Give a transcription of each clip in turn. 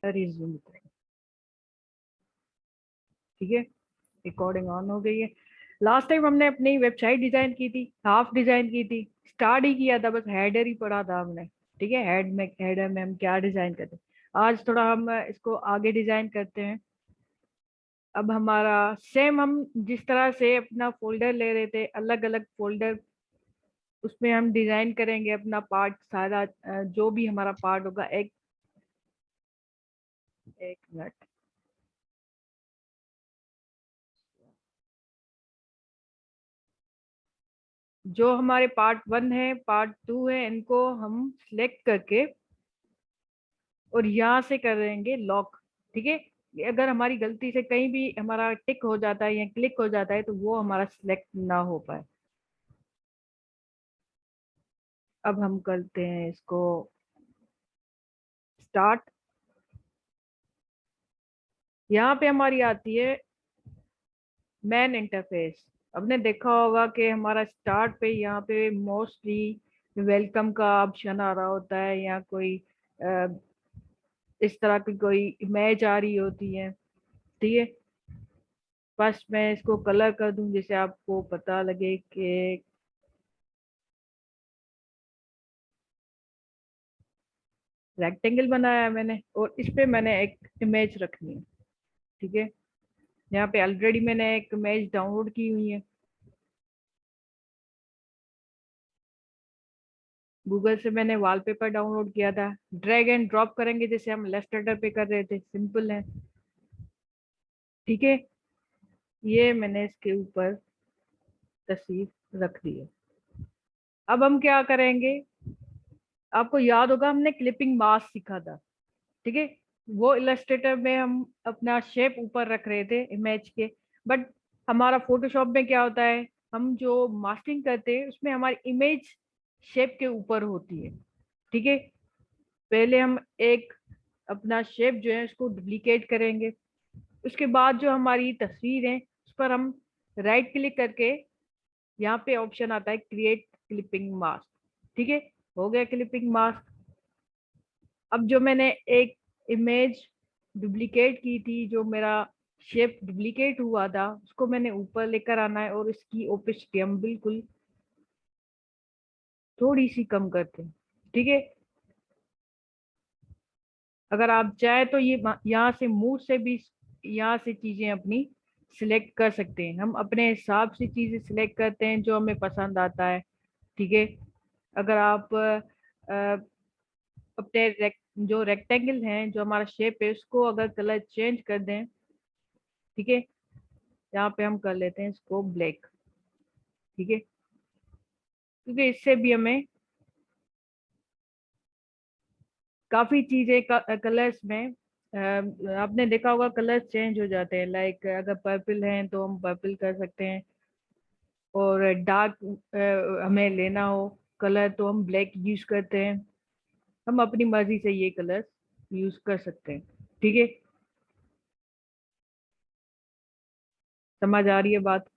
Resume करेंगे। ठीक है, रिकॉर्डिंग ऑन हो गई है। लास्ट टाइम हमने अपनी वेबसाइट डिजाइन की थी, हाफ डिजाइन की थी, स्टार्ट ही किया था, बस हेडर ही पढ़ा था हमने। ठीक है, हेडर में हम क्या डिजाइन करते हैं, आज थोड़ा हम इसको आगे डिजाइन करते हैं। अब हमारा सेम हम जिस तरह से अपना फोल्डर ले रहे थे, अलग अलग फोल्डर, उसमें हम डिजाइन करेंगे अपना पार्ट सारा, जो भी हमारा पार्ट होगा। एक मिनट, जो हमारे पार्ट 1 है, पार्ट 2 है, इनको हम सिलेक्ट करके और यहाँ से करेंगे लॉक। ठीक है, अगर हमारी गलती से कहीं भी हमारा टिक हो जाता है या क्लिक हो जाता है तो वो हमारा सिलेक्ट ना हो पाए। अब हम करते हैं इसको स्टार्ट। यहाँ पे हमारी आती है मैन इंटरफेस। आपने देखा होगा कि हमारा स्टार्ट पे यहाँ पे मोस्टली वेलकम का ऑप्शन आ रहा होता है, या कोई अ, इस तरह की कोई इमेज आ रही होती है। ठीक है, फर्स्ट मैं इसको कलर कर दूं जिससे आपको पता लगे कि रेक्टेंगल बनाया है मैंने, और इस पे मैंने एक इमेज रखनी है। ठीक है, यहाँ पे ऑलरेडी मैंने एक इमेज डाउनलोड की हुई है, गूगल से मैंने वॉलपेपर डाउनलोड किया था। ड्रैग एंड ड्रॉप करेंगे जैसे हम इलस्ट्रेटर पे कर रहे थे, सिंपल है। ठीक है, ये मैंने इसके ऊपर तस्वीर रख दी है। अब हम क्या करेंगे, आपको याद होगा हमने क्लिपिंग मास्क सीखा था। ठीक है, वो इलस्ट्रेटर में हम अपना शेप ऊपर रख रहे थे इमेज के। बट हमारा फोटोशॉप में क्या होता है, हम जो मास्किंग करते हैं उसमें हमारी इमेज शेप के ऊपर होती है। ठीक है, पहले हम एक अपना शेप जो है उसको डुप्लीकेट करेंगे। उसके बाद जो हमारी तस्वीर है उस पर हम राइट क्लिक करके, यहाँ पे ऑप्शन आता है क्रिएट क्लिपिंग मास्क। ठीक है, हो गया क्लिपिंग मास्क। अब जो मैंने एक इमेज डुप्लीकेट की थी, जो मेरा शेप डुप्लीकेट हुआ था, उसको मैंने ऊपर लेकर आना है और इसकी ओपेसिटी हम बिल्कुल थोड़ी सी कम करते हैं। ठीक है, अगर आप चाहे तो ये यहाँ से मूव से भी यहाँ से चीजें अपनी सिलेक्ट कर सकते हैं। हम अपने हिसाब से चीजें सिलेक्ट करते हैं जो हमें पसंद आता है। ठीक है, अगर आप अपने जो रेक्टेंगल है, जो हमारा शेप है, उसको अगर कलर चेंज कर दें। ठीक है, यहाँ पे हम कर लेते हैं इसको ब्लैक। ठीक है, क्योंकि इससे भी हमें काफी चीजें कलर्स में आपने देखा होगा कलर चेंज हो जाते हैं। लाइक अगर पर्पल है तो हम पर्पल कर सकते हैं, और डार्क हमें लेना हो कलर तो हम ब्लैक यूज करते हैं। हम अपनी मर्जी से ये कलर यूज कर सकते हैं। ठीक है, समझ आ रही है बात।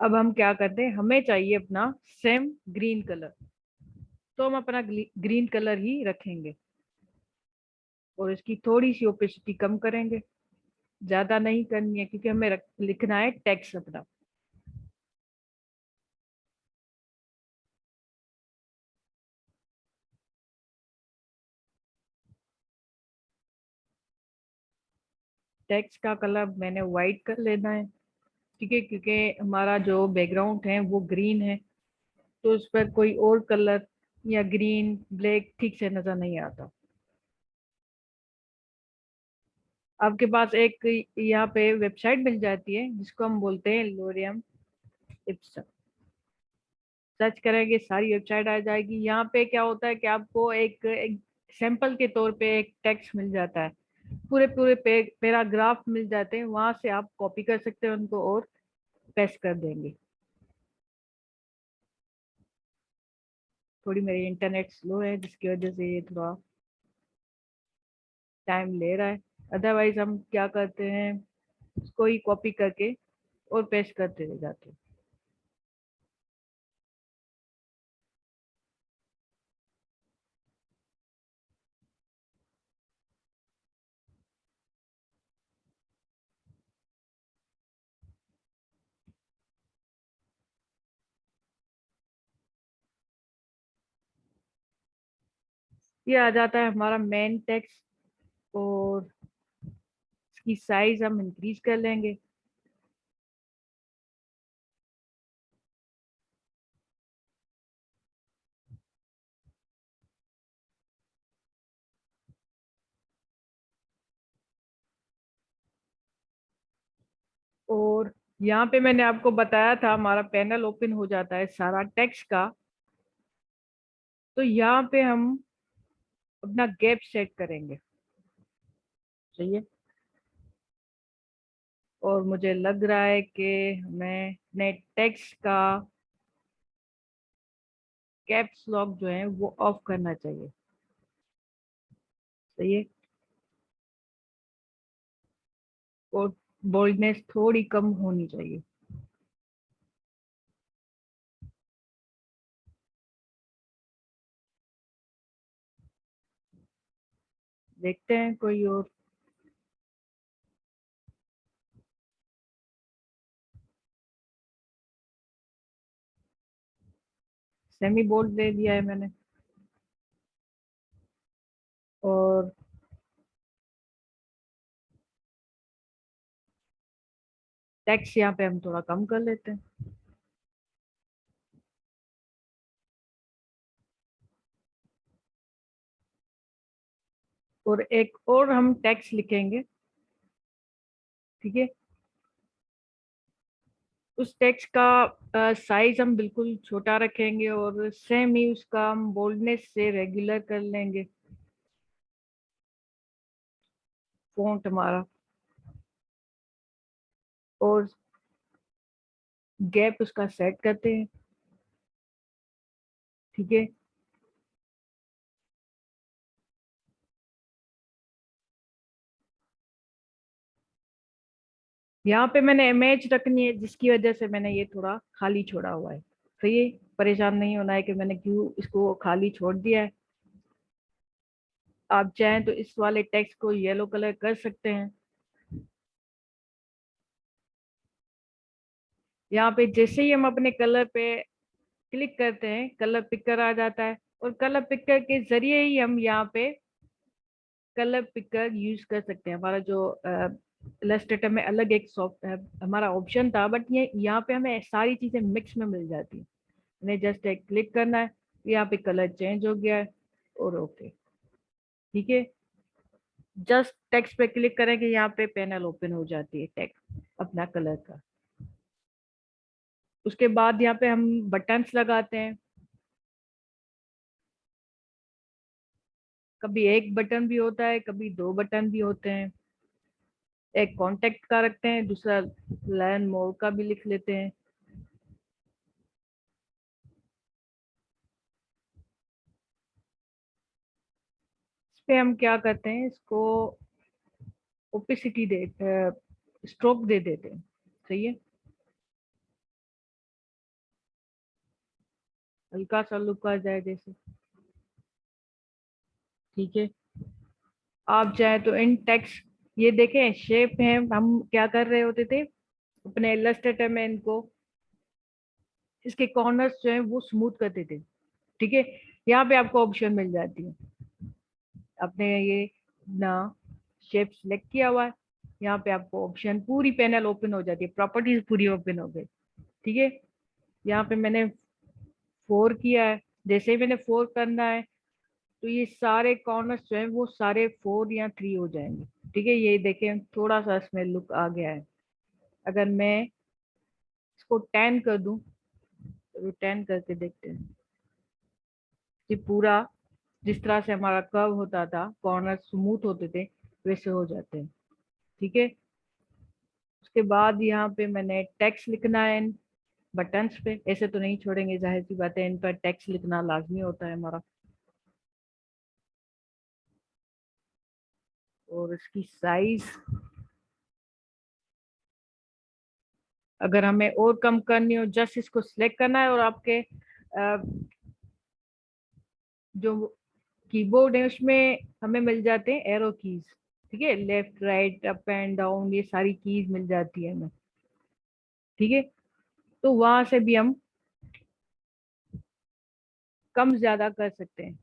अब हम क्या करते हैं, हमें चाहिए अपना सेम ग्रीन कलर, तो हम अपना ग्रीन कलर ही रखेंगे और इसकी थोड़ी सी ओपेसिटी कम करेंगे। ज्यादा नहीं करनी है क्योंकि हमें लिखना है टेक्स्ट अपना। टेक्स्ट का कलर मैंने वाइट कर लेना है। ठीक है, क्योंकि हमारा जो बैकग्राउंड है वो ग्रीन है, तो उस पर कोई और कलर या ग्रीन ब्लैक ठीक से नजर नहीं आता। आपके पास एक यहाँ पे वेबसाइट मिल जाती है जिसको हम बोलते हैं लोरियम इप्सन। सर्च करेंगे सारी वेबसाइट आ जाएगी। यहाँ पे क्या होता है कि आपको एक सैंपल के तौर पे एक टेक्स्ट मिल जाता है, पूरे पूरे पैराग्राफ मिल जाते हैं, वहां से आप कॉपी कर सकते हैं उनको और पेस्ट कर देंगे। थोड़ी मेरी इंटरनेट स्लो है जिसकी वजह से ये थोड़ा टाइम ले रहा है। अदरवाइज हम क्या करते हैं, उसको ही कॉपी करके और पेस्ट करते रह जाते हैं। ये आ जाता है हमारा मेन टेक्स्ट, और इसकी साइज हम इंक्रीज कर लेंगे। और यहाँ पे मैंने आपको बताया था हमारा पैनल ओपन हो जाता है सारा टेक्स्ट का। तो यहाँ पे हम अपना गैप सेट करेंगे, सही है। और मुझे लग रहा है कि हमें अपने टेक्स्ट का कैप्स लॉक जो है वो ऑफ करना चाहिए, सही है। और बोल्डनेस थोड़ी कम होनी चाहिए। देखते हैं कोई और। सेमी बोल्ड दे दिया है मैंने। और टेक्स्ट यहाँ पे हम थोड़ा कम कर लेते हैं। और एक और हम टेक्स्ट लिखेंगे, ठीक है। उस टेक्स्ट का साइज हम बिल्कुल छोटा रखेंगे, और सेम ही उसका हम बोल्डनेस से रेगुलर कर लेंगे फॉन्ट हमारा। और गैप उसका सेट करते हैं, ठीक है। यहाँ पे मैंने इमेज रखनी है, जिसकी वजह से मैंने ये थोड़ा खाली छोड़ा हुआ है। तो ये परेशान नहीं होना है कि मैंने क्यों इसको खाली छोड़ दिया है। आप चाहें तो इस वाले टेक्स्ट को येलो कलर कर सकते हैं। यहाँ पे जैसे ही हम अपने कलर पे क्लिक करते हैं, कलर पिकर आ जाता है। और कलर पिकर के जरिए ही हम यहाँ पे कलर पिकर यूज कर सकते हैं। हमारा जो इलस्ट्रेटर में अलग एक सॉफ्ट हमारा ऑप्शन था, बट ये यहाँ पे हमें सारी चीजें मिक्स में मिल जाती है। हमें जस्ट एक क्लिक करना है, यहाँ पे कलर चेंज हो गया है। और ओके, ठीक है। जस्ट टेक्स्ट पे क्लिक करेंगे, यहाँ पे पैनल ओपन हो जाती है टेक्स्ट अपना कलर का। उसके बाद यहाँ पे हम बटन्स लगाते हैं। कभी एक बटन भी होता है, कभी दो बटन भी होते हैं। एक कांटेक्ट का रखते हैं, दूसरा लर्न मोर का भी लिख लेते हैं। इस पे हम क्या करते हैं, इसको ओपेसिटी दे स्ट्रोक दे देते हैं, सही है। हल्का सा लुक आ जाए जैसे, ठीक है। आप चाहे तो इन टेक्स्ट, ये देखें शेप है, हम क्या कर रहे होते थे अपने इलस्ट्रेटर में, इनको इसके कॉर्नर्स जो है वो स्मूथ करते थे, ठीक है। यहाँ पे आपको ऑप्शन मिल जाती है। आपने ये ना शेप सिलेक्ट किया हुआ है, यहाँ पे आपको ऑप्शन पूरी पैनल ओपन हो जाती है, प्रॉपर्टीज पूरी ओपन हो गई, ठीक है। यहाँ पे मैंने 4 किया है। जैसे ही मैंने 4 करना है, तो ये सारे कॉर्नर्स जो है वो सारे 4 या 3 हो जाएंगे, ठीक है। ये देखें थोड़ा सा इसमें लुक आ गया है। अगर मैं इसको 10 कर दूं, तो 10 करके देखते हैं कि पूरा जिस तरह से हमारा कर्व होता था, कॉर्नर स्मूथ होते थे, वैसे हो जाते हैं, ठीक है। उसके बाद यहाँ पे मैंने टेक्स्ट लिखना है इन बटन्स पे। ऐसे तो नहीं छोड़ेंगे, जाहिर सी बात है, इन पर टेक्स्ट लिखना लाजमी होता है हमारा। और इसकी साइज अगर हमें और कम करनी हो, जस्ट इसको सिलेक्ट करना है, और आपके जो कीबोर्ड है उसमें हमें मिल जाते हैं एरो कीज, ठीक है। Left right up and down ये सारी कीज मिल जाती है हमें, ठीक है। तो वहां से भी हम कम ज्यादा कर सकते हैं।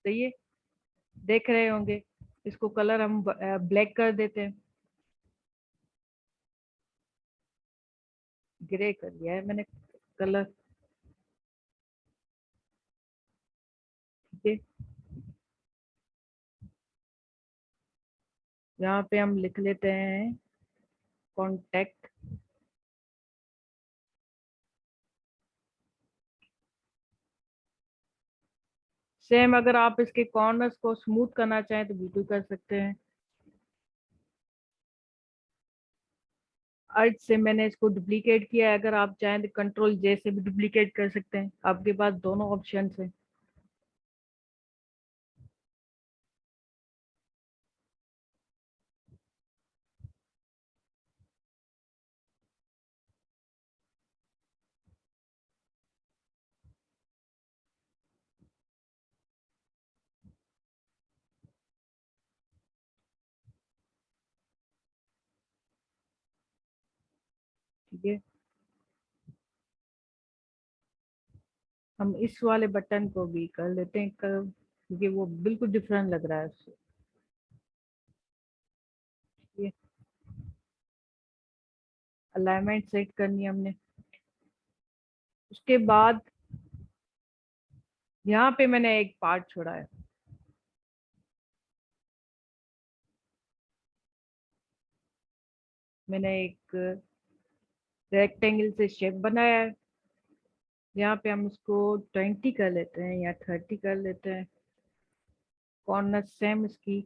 सही है, देख रहे होंगे। इसको कलर हम ब्लैक कर देते हैं, ग्रे कर दिया है मैंने कलर। ठीक है, यहाँ पे हम लिख लेते हैं कॉन्टेक्ट। सेम अगर आप इसके कॉर्नर्स को स्मूथ करना चाहें तो बिल्कुल कर सकते हैं। अर्ज से मैंने इसको डुप्लीकेट किया है, अगर आप चाहें तो कंट्रोल जे से भी डुप्लीकेट कर सकते हैं, आपके पास दोनों ऑप्शन है। ठीक है, हम इस वाले बटन को भी कर लेते हैं कर्व, क्योंकि वो बिल्कुल डिफरेंट लग रहा है उससे। ये अलाइनमेंट सेट करनी है हमने। उसके बाद यहाँ पे मैंने एक पार्ट छोड़ा है, मैंने एक रेक्टेंगल से शेप बनाया है। यहाँ पे हम इसको 20 कर लेते हैं या 30 कर लेते हैं, कॉर्नर सेम इसकी।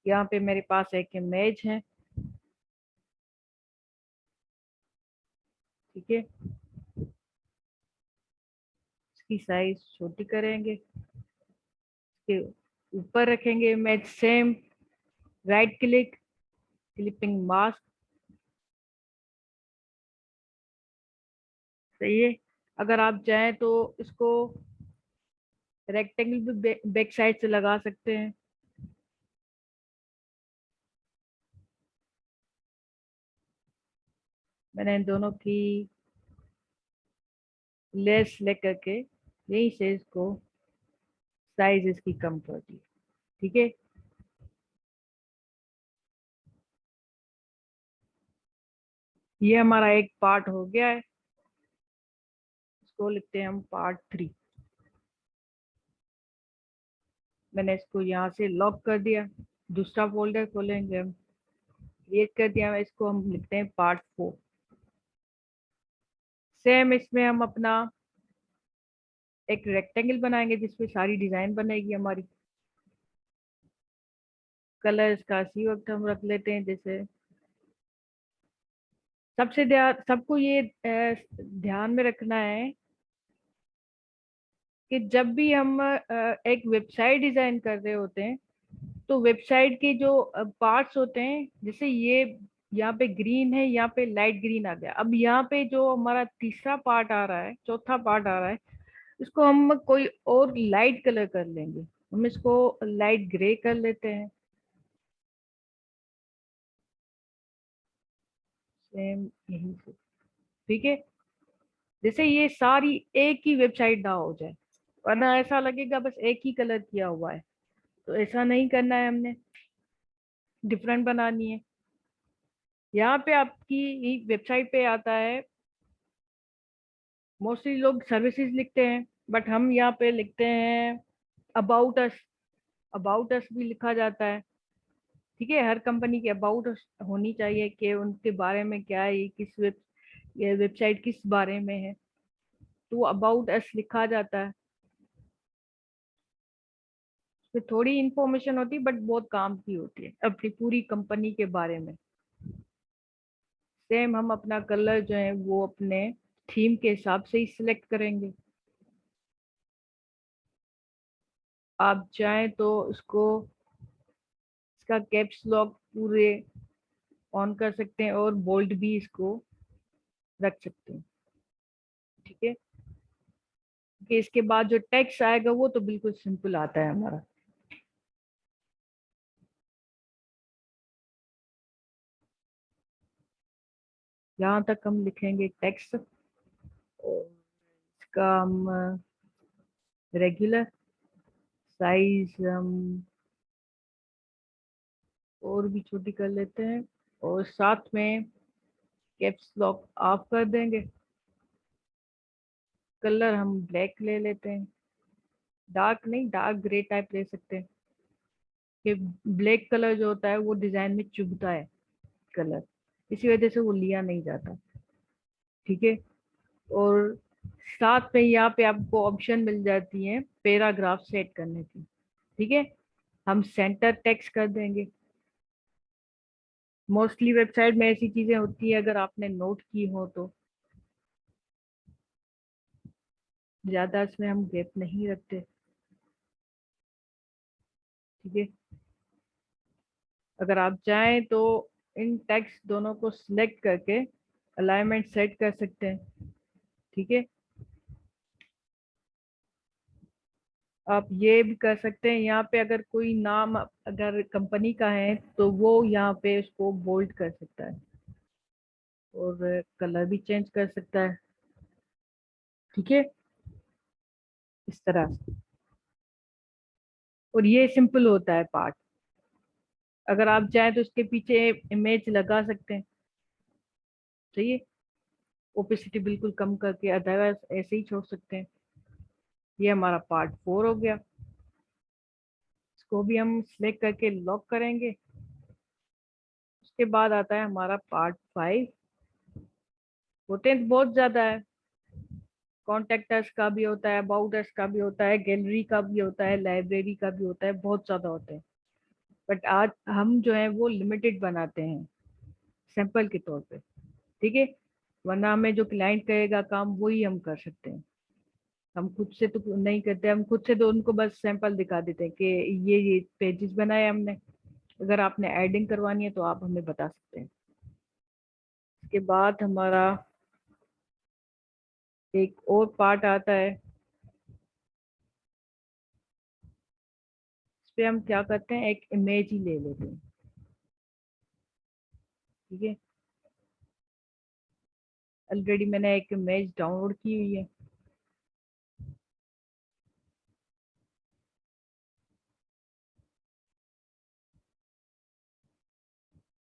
यहाँ पे मेरे पास एक इमेज है। ठीक है, इसकी साइज छोटी करेंगे, इसके ऊपर रखेंगे image same, right click, clipping mask. सही है, अगर आप चाहें तो इसको रेक्टेंगल भी बैक साइड से लगा सकते हैं। मैंने इन दोनों की लेस लेकर के यहीं से इसको साइज इसकी कम कर दी। ठीक है, ये हमारा एक पार्ट हो गया है, इसको लिखते हैं हम पार्ट 3। मैंने इसको यहाँ से लॉक कर दिया, दूसरा फोल्डर खोलेंगे हम, क्रिएट कर दिया, इसको हम लिखते हैं पार्ट 4। सेम इसमें हम अपना एक रेक्टेंगल बनाएंगे जिसपे सारी डिजाइन बनेगी हमारी। कलर इसका इसी वक्त हम रख लेते हैं, जैसे सबसे सबको ये ध्यान में रखना है कि जब भी हम एक वेबसाइट डिजाइन कर रहे होते हैं तो वेबसाइट के जो पार्ट्स होते हैं, जैसे ये यहाँ पे ग्रीन है, यहाँ पे लाइट ग्रीन आ गया, अब यहाँ पे जो हमारा तीसरा पार्ट आ रहा है, चौथा पार्ट आ रहा है, इसको हम कोई और लाइट कलर कर लेंगे। हम इसको लाइट ग्रे कर लेते हैं, सेम यहीं से। ठीक है, जैसे ये सारी एक ही वेबसाइट ना हो जाए, वरना ऐसा लगेगा बस एक ही कलर किया हुआ है, तो ऐसा नहीं करना है, हमने डिफरेंट बनानी है। यहाँ पे आपकी वेबसाइट पे आता है, मोस्टली लोग सर्विसेज लिखते हैं, बट हम यहाँ पे लिखते हैं अबाउट अस। अबाउट अस भी लिखा जाता है। ठीक है, हर कंपनी की अबाउट अस होनी चाहिए कि उनके बारे में क्या है, ये वेबसाइट किस बारे में है, तो अबाउट अस लिखा जाता है। इसमें थोड़ी इंफॉर्मेशन होती है बट बहुत काम की होती है, अपनी पूरी कंपनी के बारे में। सेम हम अपना कलर जो है वो अपने थीम के हिसाब से ही सिलेक्ट करेंगे। आप चाहें तो इसको, इसका कैप्स लॉक पूरे ऑन कर सकते हैं और बोल्ड भी इसको रख सकते हैं। ठीक है, कि इसके बाद जो टेक्स्ट आएगा वो तो बिल्कुल सिंपल आता है हमारा। यहाँ तक हम लिखेंगे टेक्स्ट, और इसका हम रेगुलर साइज हम और भी छोटी कर लेते हैं, और साथ में कैप्स लॉक ऑफ कर देंगे। कलर हम ब्लैक ले लेते हैं, डार्क नहीं, डार्क ग्रे टाइप ले सकते हैं, कि ब्लैक कलर जो होता है वो डिजाइन में चुभता है कलर, इसी वजह से वो लिया नहीं जाता। ठीक है। और साथ में यहाँ पे आपको ऑप्शन मिल जाती है पैराग्राफ सेट करने की। ठीक है। हम सेंटर टेक्स्ट कर देंगे। मोस्टली वेबसाइट में ऐसी चीजें होती है, अगर आपने नोट की हो तो। ज्यादा इसमें हम गैप नहीं रखते। ठीक है। अगर आप चाहें तो इन टेक्स्ट दोनों को सिलेक्ट करके अलाइनमेंट सेट कर सकते हैं। ठीक है। आप ये भी कर सकते हैं, यहाँ पे अगर कोई नाम अगर कंपनी का है तो वो यहाँ पे उसको बोल्ड कर सकता है, और कलर भी चेंज कर सकता है। ठीक है। इस तरह से। और ये सिंपल होता है पार्ट। अगर आप चाहें तो उसके पीछे इमेज लगा सकते हैं। सही है। ओपेसिटी बिल्कुल कम करके, अदरवाइज ऐसे ही छोड़ सकते हैं। ये हमारा पार्ट 4 हो गया। इसको भी हम सिलेक्ट करके लॉक करेंगे। उसके बाद आता है हमारा पार्ट 5। होते हैं तो बहुत ज्यादा है। कॉन्टेक्ट अस का भी होता है, अबाउट अस का भी होता है, गैलरी का भी होता है, लाइब्रेरी का भी होता है, बहुत ज्यादा होते हैं। बट आज हम जो है वो लिमिटेड बनाते हैं, सैंपल के तौर पे। ठीक है। वरना हमें जो क्लाइंट कहेगा काम वही हम कर सकते हैं। हम खुद से तो नहीं करते, हम खुद से तो उनको बस सैंपल दिखा देते हैं कि ये पेजेस बनाए हमने। अगर आपने एडिंग करवानी है तो आप हमें बता सकते हैं। इसके बाद हमारा एक और पार्ट आता है। इस पे हम क्या करते हैं, एक इमेज ही ले लेते हैं। ठीक है। ऑलरेडी मैंने एक इमेज डाउनलोड की हुई है,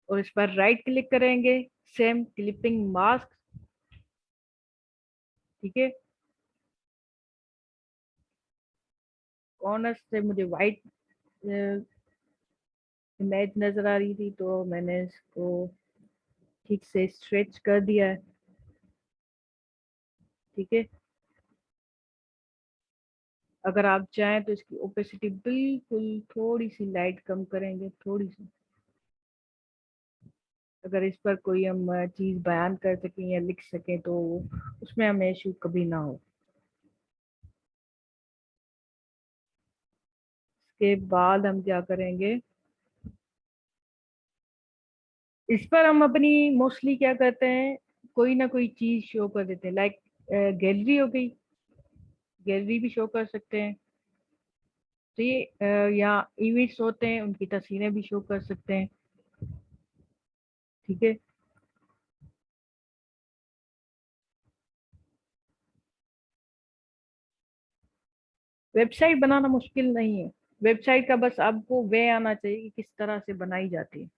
और इस पर राइट क्लिक करेंगे, सेम क्लिपिंग मास्क। ठीक है। कॉर्नर से मुझे वाइट इमेज नजर आ रही थी, तो मैंने इसको ठीक से स्ट्रेच कर दिया है। ठीक है। अगर आप चाहें तो इसकी ओपेसिटी बिल्कुल थोड़ी सी लाइट कम करेंगे, थोड़ी सी। अगर इस पर कोई हम चीज बयान कर सकें या लिख सकें तो उसमें हमें इशू कभी ना हो। इसके बाद हम क्या करेंगे, इस पर हम अपनी मोस्टली क्या करते हैं, कोई ना कोई चीज शो कर देते हैं, लाइक गैलरी हो गई, गैलरी भी शो कर सकते हैं। तो ये यहाँ इवेंट्स होते हैं, उनकी तस्वीरें भी शो कर सकते हैं। ठीक है। वेबसाइट बनाना मुश्किल नहीं है। वेबसाइट का बस आपको वे आना चाहिए कि किस तरह से बनाई जाती है।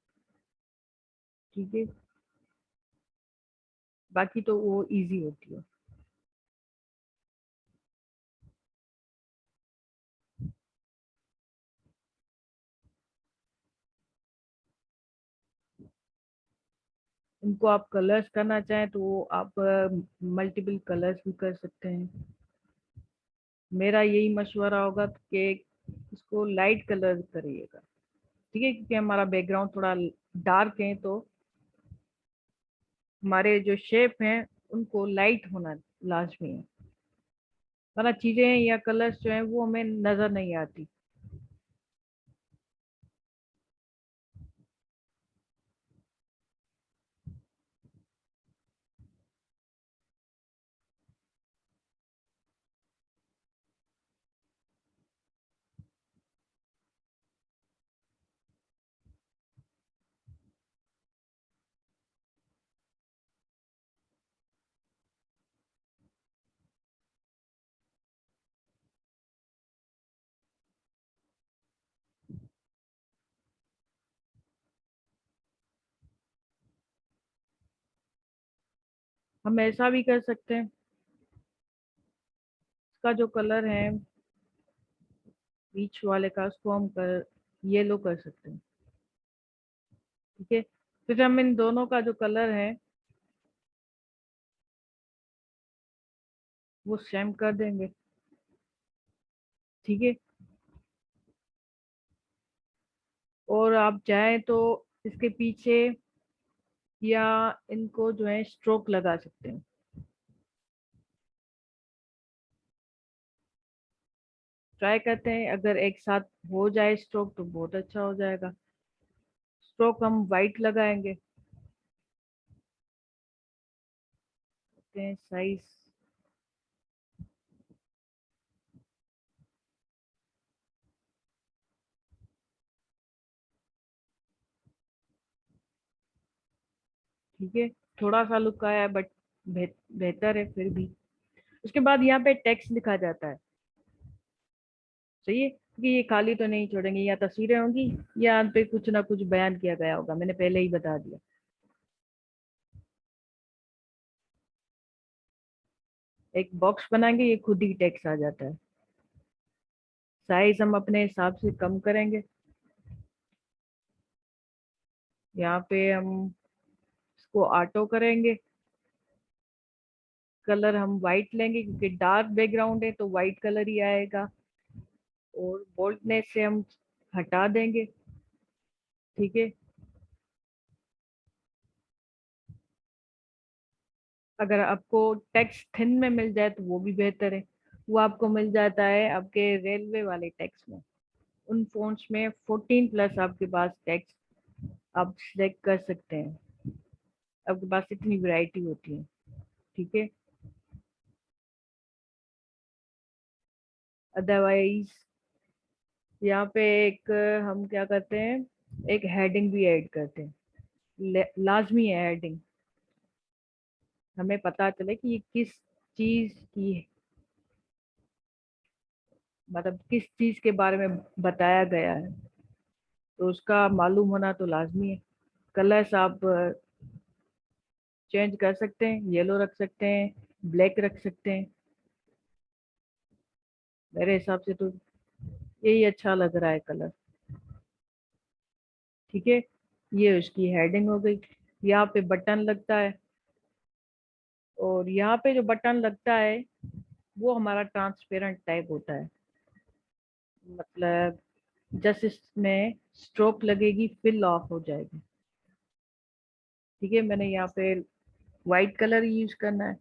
ठीक है। बाकी तो वो इजी होती है। इनको आप कलर्स करना चाहें तो आप मल्टीपल कलर्स भी कर सकते हैं। मेरा यही मशवरा होगा कि इसको लाइट कलर करिएगा। ठीक है, क्योंकि हमारा बैकग्राउंड थोड़ा डार्क है, तो हमारे जो शेप हैं उनको लाइट होना लाजमी है, वरना चीजें या कलर्स जो हैं वो हमें नजर नहीं आती। हम ऐसा भी कर सकते हैं, इसका जो कलर है बीच वाले का, उसको हम कर येलो कर सकते हैं। ठीक है, फिर हम इन दोनों का जो कलर है वो सेम कर देंगे। ठीक है, और आप चाहें तो इसके पीछे या इनको जो है स्ट्रोक लगा सकते हैं। ट्राई करते हैं, अगर एक साथ हो जाए स्ट्रोक तो बहुत अच्छा हो जाएगा। स्ट्रोक हम वाइट लगाएंगे। साइज ठीक है, थोड़ा सा लुक आया है बट बेहतर है फिर भी। उसके बाद यहाँ पे टेक्स्ट लिखा जाता है। सही है, क्योंकि ये खाली तो नहीं छोड़ेंगे, या तस्वीरें होंगी या यहाँ पे कुछ ना कुछ बयान किया गया होगा, मैंने पहले ही बता दिया। एक बॉक्स बनाएंगे, ये खुद ही टेक्स्ट आ जाता है। साइज हम अपने हिसाब से कम करेंगे। यहाँ पे हम इसको ऑटो करेंगे। कलर हम वाइट लेंगे, क्योंकि डार्क बैकग्राउंड है तो वाइट कलर ही आएगा। और बोल्डनेस से हम हटा देंगे। ठीक है, अगर आपको टेक्स्ट थिन में मिल जाए तो वो भी बेहतर है। वो आपको मिल जाता है आपके रेलवे वाले टेक्स्ट में। उन फोन्स में 14+ आपके पास टेक्स्ट आप सिलेक्ट कर सकते हैं। आपके पास इतनी वैरायटी होती है। ठीक है, अदरवाइज यहाँ पे एक हम क्या करते हैं, एक हेडिंग भी ऐड करते हैं। लाजमी है हेडिंग, हमें पता चले कि ये किस चीज की, मतलब किस चीज के बारे में बताया गया है, तो उसका मालूम होना तो लाजमी है। कलर्स आप चेंज कर सकते हैं, येलो रख सकते हैं, ब्लैक रख सकते हैं। मेरे हिसाब से तो यही अच्छा लग रहा है कलर। ठीक है, ये उसकी हेडिंग हो गई। यहाँ पे बटन लगता है, और यहाँ पे जो बटन लगता है वो हमारा ट्रांसपेरेंट टाइप होता है। मतलब जस्ट इसमें स्ट्रोक लगेगी, फिल ऑफ हो जाएगी। ठीक है, मैंने यहाँ पे वाइट कलर यूज करना है।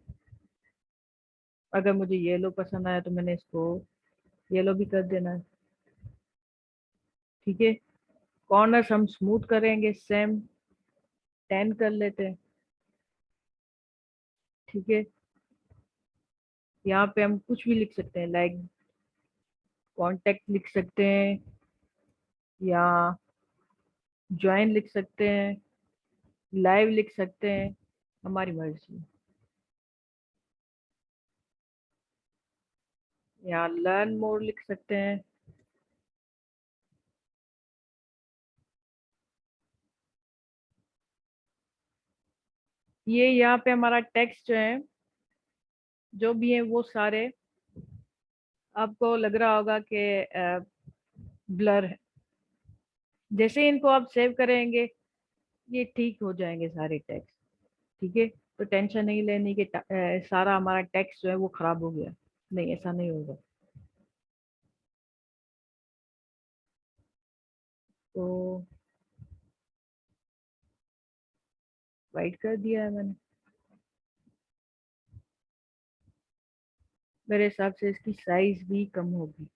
अगर मुझे येलो पसंद आया तो मैंने इसको येलो भी कर देना है। ठीक है, कॉर्नर्स हम स्मूथ करेंगे, सेम 10 कर लेते हैं। ठीक है, यहाँ पे हम कुछ भी लिख सकते हैं, लाइक कांटेक्ट लिख सकते हैं, या ज्वाइन लिख सकते हैं, लाइव लिख सकते हैं, हमारी मर्जी। या लर्न मोर लिख सकते हैं। ये यहाँ पे हमारा टेक्स्ट जो है, जो भी है वो सारे आपको लग रहा होगा कि ब्लर है। जैसे इनको आप सेव करेंगे ये ठीक हो जाएंगे सारे टेक्स्ट। ठीक है, तो टेंशन नहीं लेनी कि सारा हमारा टेक्स्ट जो है वो खराब हो गया। नहीं, ऐसा नहीं होगा। तो वाइट कर दिया है मैंने। मेरे हिसाब से इसकी साइज भी कम होगी।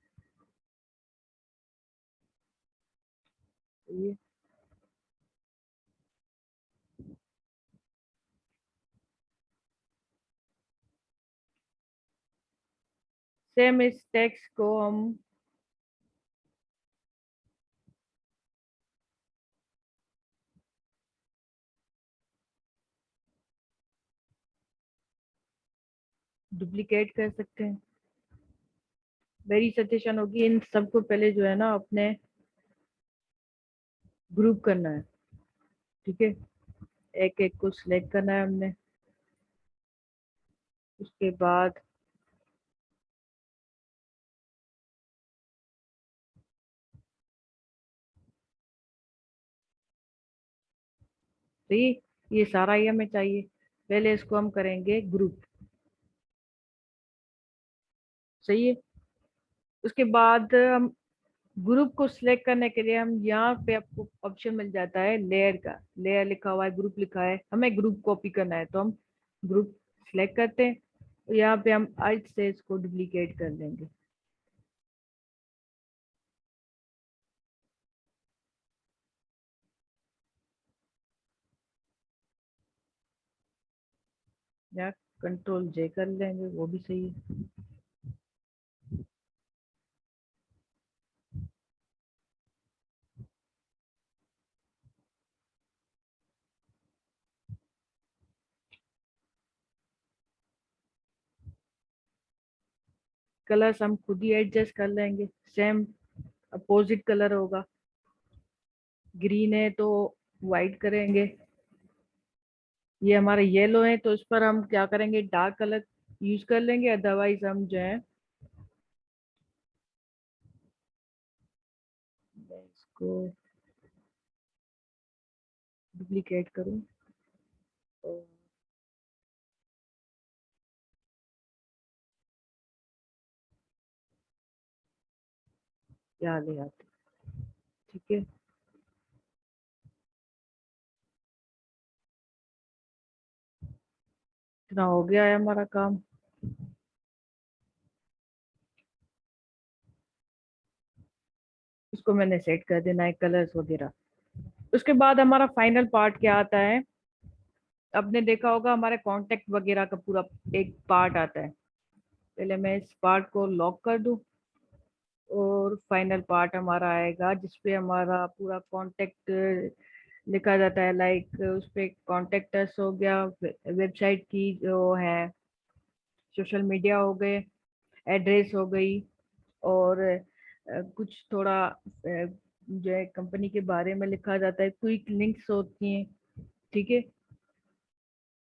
तो ये सेम इस टेक्स्ट को हम डुप्लीकेट कर सकते हैं। मेरी सजेशन होगी इन सबको पहले जो है ना अपने ग्रुप करना है। ठीक है, एक एक को सिलेक्ट करना है हमने। उसके बाद सही, ये सारा ही हमें चाहिए। पहले इसको हम करेंगे ग्रुप। सही है। उसके बाद हम ग्रुप को सिलेक्ट करने के लिए हम यहाँ पे आपको ऑप्शन मिल जाता है लेयर का। लेयर लिखा हुआ है, ग्रुप लिखा है, हमें ग्रुप कॉपी करना है तो हम ग्रुप सिलेक्ट करते हैं। यहाँ पे हम alt से इसको डुप्लीकेट कर लेंगे। या कंट्रोल जे कर लेंगे, वो भी सही है। कलर्स हम खुद ही एडजस्ट कर लेंगे, सेम अपोजिट कलर होगा। ग्रीन है तो वाइट करेंगे। ये हमारा येलो है तो इस पर हम क्या करेंगे, डार्क कलर यूज कर लेंगे। अदरवाइज हम जो है, मैं इसको डुप्लीकेट करूँ तो याद है आते। ठीक है, इतना हो गया है हमारा काम। इसको मैंने सेट कर देना है कलर्स वगैरह। उसके बाद हमारा फाइनल पार्ट क्या आता है, आपने देखा होगा हमारे कांटेक्ट वगैरह का पूरा एक पार्ट आता है। पहले मैं इस पार्ट को लॉक कर दूं और फाइनल पार्ट हमारा आएगा जिसपे हमारा पूरा कांटेक्ट लिखा जाता है। लाइक उस पे कांटेक्ट अस हो गया, वेबसाइट की जो है, सोशल मीडिया हो गए, एड्रेस हो गई, और कुछ थोड़ा जो है कंपनी के बारे में लिखा जाता है, क्विक लिंक्स होती हैं। ठीक है।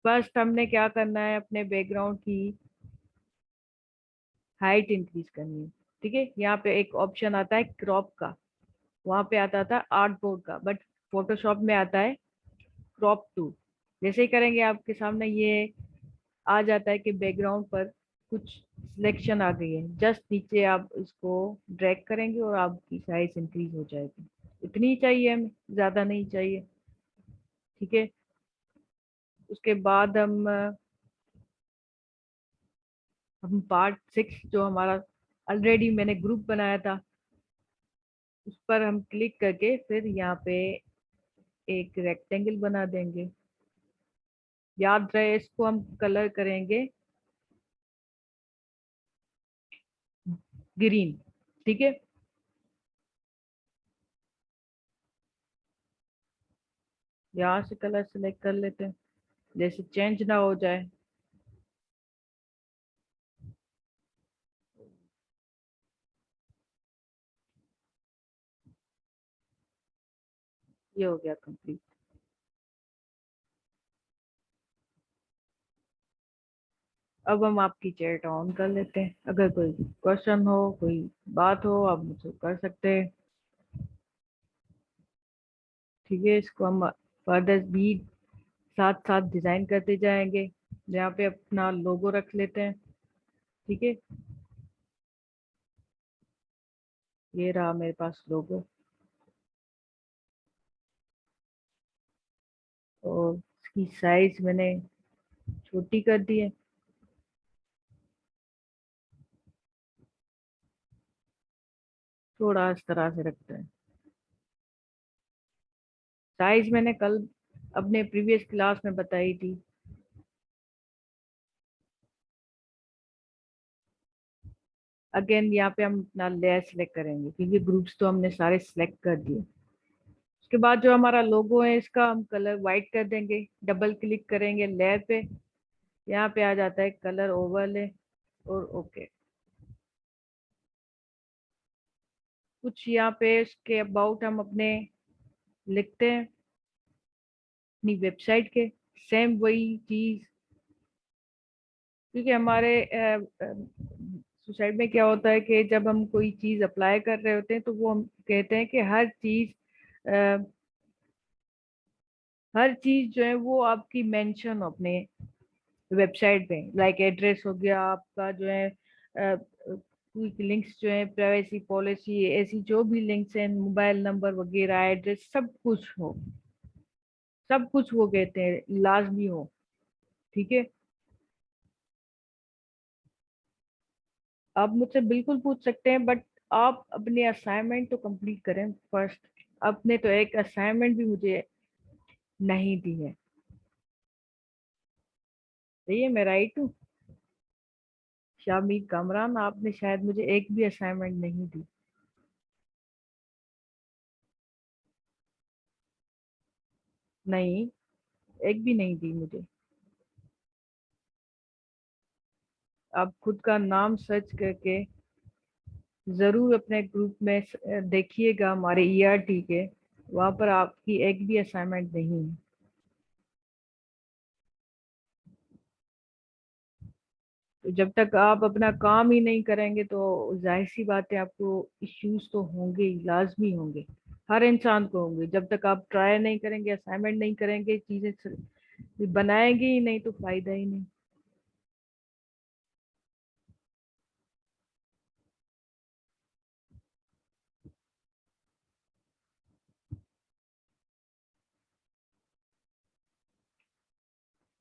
फर्स्ट हमने क्या करना है, अपने बैकग्राउंड की हाइट इंक्रीज करनी है। ठीक है, यहाँ पे एक ऑप्शन आता है क्रॉप का, वहां पे आता था आर्टबोर्ड का, बट फोटोशॉप में आता है क्रॉप टू। जैसे ही करेंगे आपके सामने ये आ जाता है कि बैकग्राउंड पर कुछ सिलेक्शन आ गई है। जस्ट नीचे आप इसको ड्रैग करेंगे और आपकी साइज इंक्रीज हो जाएगी। इतनी ही चाहिए हमें, ज्यादा नहीं चाहिए। ठीक है। उसके बाद हम पार्ट 6 जो हमारा ऑलरेडी मैंने ग्रुप बनाया था, उस पर हम क्लिक करके फिर यहाँ पे एक रेक्टेंगल बना देंगे। याद रहे इसको हम कलर करेंगे ग्रीन। ठीक है। यहाँ से कलर सेलेक्ट कर लेते हैं, जैसे चेंज ना हो जाए। ये हो गया कंप्लीट। अब हम आपकी चैट ऑन कर लेते हैं, अगर कोई क्वेश्चन हो, कोई बात हो, आप मुझसे कर सकते हैं। ठीक है, इसको हम फर्दर भी साथ साथ डिजाइन करते जाएंगे। यहाँ पे अपना लोगो रख लेते हैं। ठीक है, ये रहा मेरे पास लोगो, और इसकी साइज मैंने छोटी कर दी है। थोड़ा इस तरह से रखते हैं। साइज मैंने कल अपने प्रीवियस क्लास में बताई थी। अगेन यहाँ पे हम अपना लेयर सेलेक्ट करेंगे क्योंकि ग्रुप्स तो हमने सारे सिलेक्ट कर दिए। उसके बाद जो हमारा लोगो है इसका हम कलर वाइट कर देंगे। डबल क्लिक करेंगे लेयर पे, यहाँ पे आ जाता है कलर ओवरले, और ओके। कुछ यहाँ पे इसके अबाउट हम अपने लिखते हैं, अपनी वेबसाइट के। सेम वही चीज क्योंकि हमारे सोसाइटी में क्या होता है कि जब हम कोई चीज अप्लाई कर रहे होते हैं तो वो हम कहते हैं कि हर चीज जो है वो आपकी मेंशन हो अपने वेबसाइट पे, लाइक एड्रेस हो गया आपका जो है, क्विक लिंक्स जो है, प्राइवेसी पॉलिसी, ऐसी जो भी लिंक्स हैं, मोबाइल नंबर वगैरह, एड्रेस, सब कुछ वो कहते हैं लाजमी हो। ठीक है, आप मुझसे बिल्कुल पूछ सकते हैं, बट आप अपने असाइनमेंट तो कंप्लीट करें फर्स्ट। आपने तो एक असाइनमेंट भी मुझे नहीं दी है। सही है, मैं राइट हूँ? शामी कमरान, आपने शायद मुझे एक भी असाइनमेंट नहीं दी। नहीं, एक भी नहीं दी मुझे। आप खुद का नाम सर्च करके जरूर अपने ग्रुप में देखिएगा, हमारे ईआरटी के, वहां पर आपकी एक भी असाइनमेंट नहीं है। तो जब तक आप अपना काम ही नहीं करेंगे तो जाहिर सी बात है आपको इश्यूज तो होंगे ही, लाजमी होंगे, हर इंसान को होंगे। जब तक आप ट्राई नहीं करेंगे, असाइनमेंट नहीं करेंगे, चीजें बनाएंगे ही नहीं तो फायदा ही नहीं।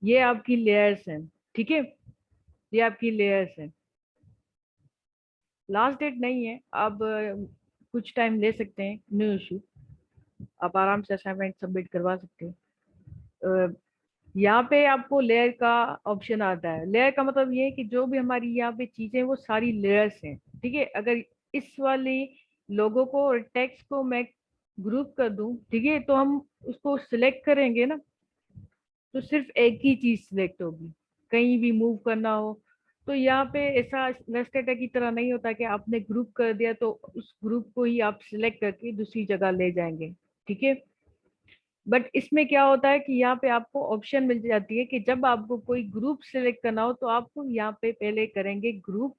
ये आपकी लेयर्स हैं। ठीक है, ये आपकी लेयर्स हैं। लास्ट डेट नहीं है, आप कुछ टाइम ले सकते हैं, नो इशू। आप आराम से असाइनमेंट सबमिट करवा सकते हैं। यहाँ पे आपको लेयर का ऑप्शन आता है। लेयर का मतलब ये है कि जो भी हमारी यहाँ पे चीजें, वो सारी लेयर्स हैं। ठीक है, अगर इस वाली लोगो को और टेक्स्ट को मैं ग्रुप कर दूं, ठीक है, तो हम उसको सिलेक्ट करेंगे ना, तो सिर्फ एक ही चीज सिलेक्ट होगी, कहीं भी मूव करना हो। तो यहाँ पे ऐसा इलस्ट्रेटर की तरह नहीं होता कि आपने ग्रुप कर दिया तो उस ग्रुप को ही आप सिलेक्ट करके दूसरी जगह ले जाएंगे। ठीक है, बट इसमें क्या होता है कि यहाँ पे आपको ऑप्शन मिल जाती है कि जब आपको कोई ग्रुप सिलेक्ट करना हो तो आपको यहाँ पे पहले करेंगे ग्रुप,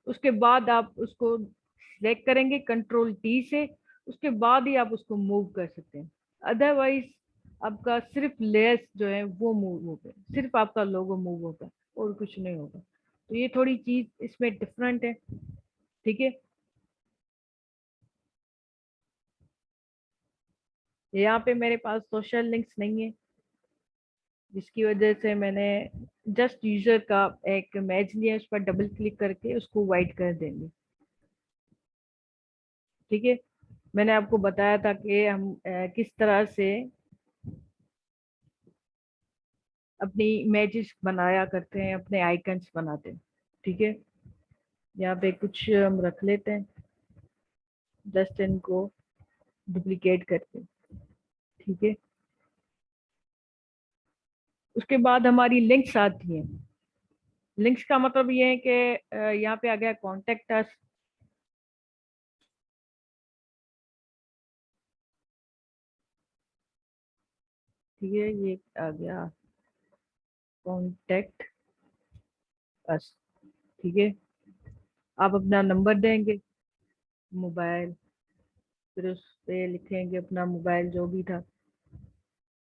उसके बाद आप उसको सिलेक्ट करेंगे कंट्रोल T से, उसके बाद ही आप उसको मूव कर सकते हैं। अदरवाइज आपका सिर्फ लेयर्स जो है वो मूव होगा, सिर्फ आपका लोगो मूव होगा और कुछ नहीं होगा। तो ये थोड़ी चीज इसमें डिफरेंट है। ठीक है, यहाँ पे मेरे पास सोशल लिंक्स नहीं है, जिसकी वजह से मैंने जस्ट यूजर का एक इमेज लिया, उस पर डबल क्लिक करके उसको वाइट कर देंगे। ठीक है, मैंने आपको बताया था कि हम किस तरह से अपनी इमेजेस बनाया करते हैं, अपने आइकन्स बनाते हैं। ठीक है, यहाँ पे कुछ हम रख लेते हैं, जस्ट इनको डुप्लीकेट करके। ठीक है, उसके बाद हमारी लिंक्स आती हैं। लिंक्स का मतलब ये है कि यहाँ पे आ गया कॉन्टेक्ट अस। ठीक है, ये आ गया कॉन्टेक्ट अस। ठीक है, आप अपना नंबर देंगे, मोबाइल, फिर उस पे लिखेंगे अपना मोबाइल जो भी था,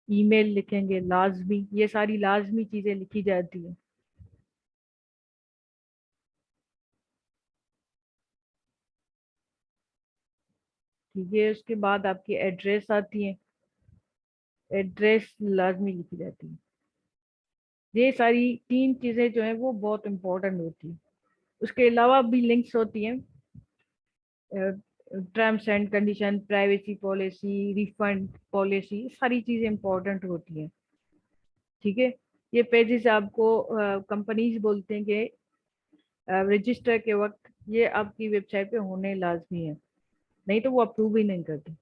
ईमेल लिखेंगे लाजमी, ये सारी लाजमी चीजें लिखी जाती है। ठीक है, उसके बाद आपकी एड्रेस आती है, एड्रेस लाजमी लिखी जाती है। ये सारी तीन चीजें जो है वो बहुत इंपॉर्टेंट होती है। उसके अलावा भी लिंक्स होती हैं, terms and condition, privacy policy, refund policy, सारी चीजें इंपॉर्टेंट होती हैं। ठीक है, ये पेजेस आपको कंपनीज बोलते हैं कि रजिस्टर के वक्त ये आपकी वेबसाइट पे होने लाजमी है, नहीं तो वो अप्रूव ही नहीं करते।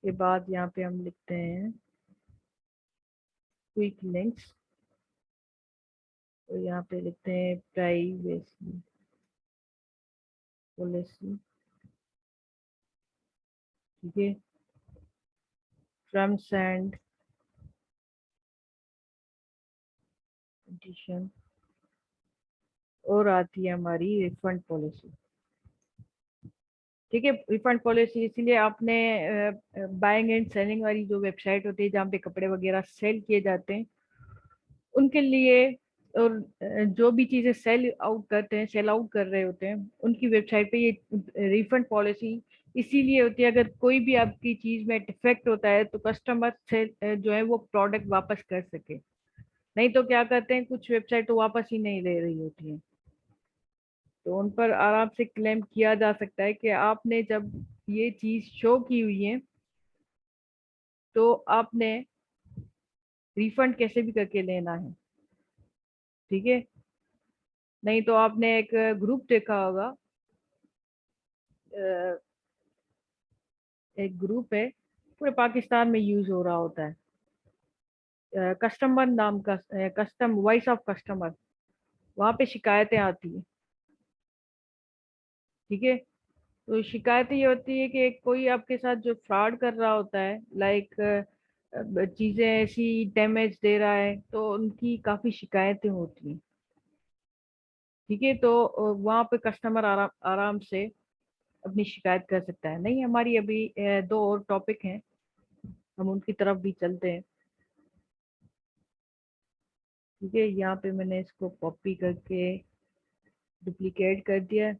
उसके बाद यहाँ पे हम लिखते हैं क्विक लिंक्स, तो यहाँ पे लिखते हैं प्राइवेसी पॉलिसी। ठीक है, टर्म्स एंड कंडीशन, और आती है हमारी रिफंड पॉलिसी। ठीक है, रिफंड पॉलिसी इसीलिए आपने बाइंग एंड सेलिंग वाली जो वेबसाइट होती है जहाँ पे कपड़े वगैरह सेल किए जाते हैं उनके लिए, और जो भी चीजें सेल आउट करते हैं, सेल आउट कर रहे होते हैं, उनकी वेबसाइट पे ये रिफंड पॉलिसी इसीलिए होती है, अगर कोई भी आपकी चीज में डिफेक्ट होता है तो कस्टमर से जो है वो प्रोडक्ट वापस कर सके। नहीं तो क्या करते हैं, कुछ वेबसाइट तो वापस ही नहीं ले रही होती है, तो उन पर आराम से क्लेम किया जा सकता है कि आपने जब ये चीज शो की हुई है तो आपने रिफंड कैसे भी करके लेना है। ठीक है, नहीं तो आपने एक ग्रुप देखा होगा, एक ग्रुप है पूरे पाकिस्तान में यूज हो रहा होता है, कस्टमर नाम का, कस्टम वॉइस ऑफ कस्टमर, वहां पे शिकायतें आती है। ठीक है, तो शिकायतें ये होती है कि कोई आपके साथ जो फ्रॉड कर रहा होता है, लाइक चीजें ऐसी डैमेज दे रहा है, तो उनकी काफी शिकायतें होती हैं। ठीक है, तो वहां पे कस्टमर आराम आराम से अपनी शिकायत कर सकता है। नहीं, हमारी अभी दो और टॉपिक हैं, हम उनकी तरफ भी चलते हैं। ठीक है, यहाँ पे मैंने इसको कॉपी करके डुप्लीकेट कर दिया।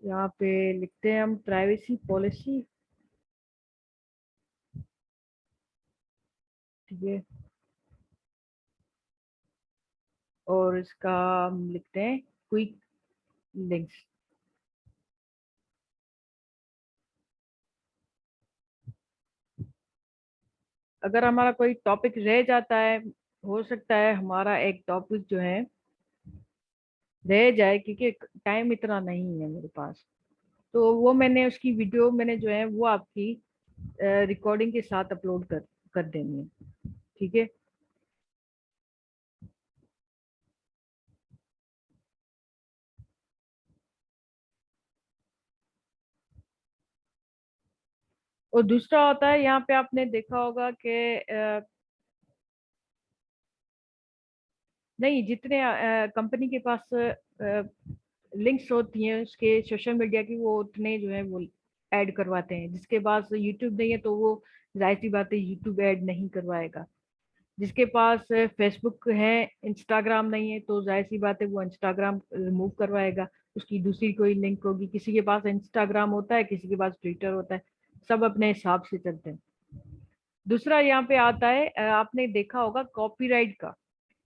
यहाँ पे लिखते हैं हम प्राइवेसी पॉलिसी। ठीक है, और इसका हम लिखते हैं क्विक लिंक्स। अगर हमारा कोई टॉपिक रह जाता है, हो सकता है हमारा एक टॉपिक जो है रह जाए, क्योंकि टाइम इतना नहीं है मेरे पास, तो वो मैंने उसकी वीडियो मैंने जो है वो आपकी रिकॉर्डिंग के साथ अपलोड कर कर देनी है। ठीक है, और दूसरा होता है, यहाँ पे आपने देखा होगा कि नहीं, जितने कंपनी के पास लिंक्स होती हैं उसके सोशल मीडिया की, वो उतने जो है वो ऐड करवाते हैं। जिसके पास यूट्यूब नहीं है तो वो जाहिर सी बात है यूट्यूब ऐड नहीं करवाएगा। जिसके पास फेसबुक है, इंस्टाग्राम नहीं है, तो जाहिर सी बात है वो इंस्टाग्राम रिमूव करवाएगा। उसकी दूसरी कोई लिंक होगी, किसी के पास इंस्टाग्राम होता है, किसी के पास ट्विटर होता है, सब अपने हिसाब से चलते हैं। दूसरा यहाँ पे आता है, आपने देखा होगा कॉपीराइट का।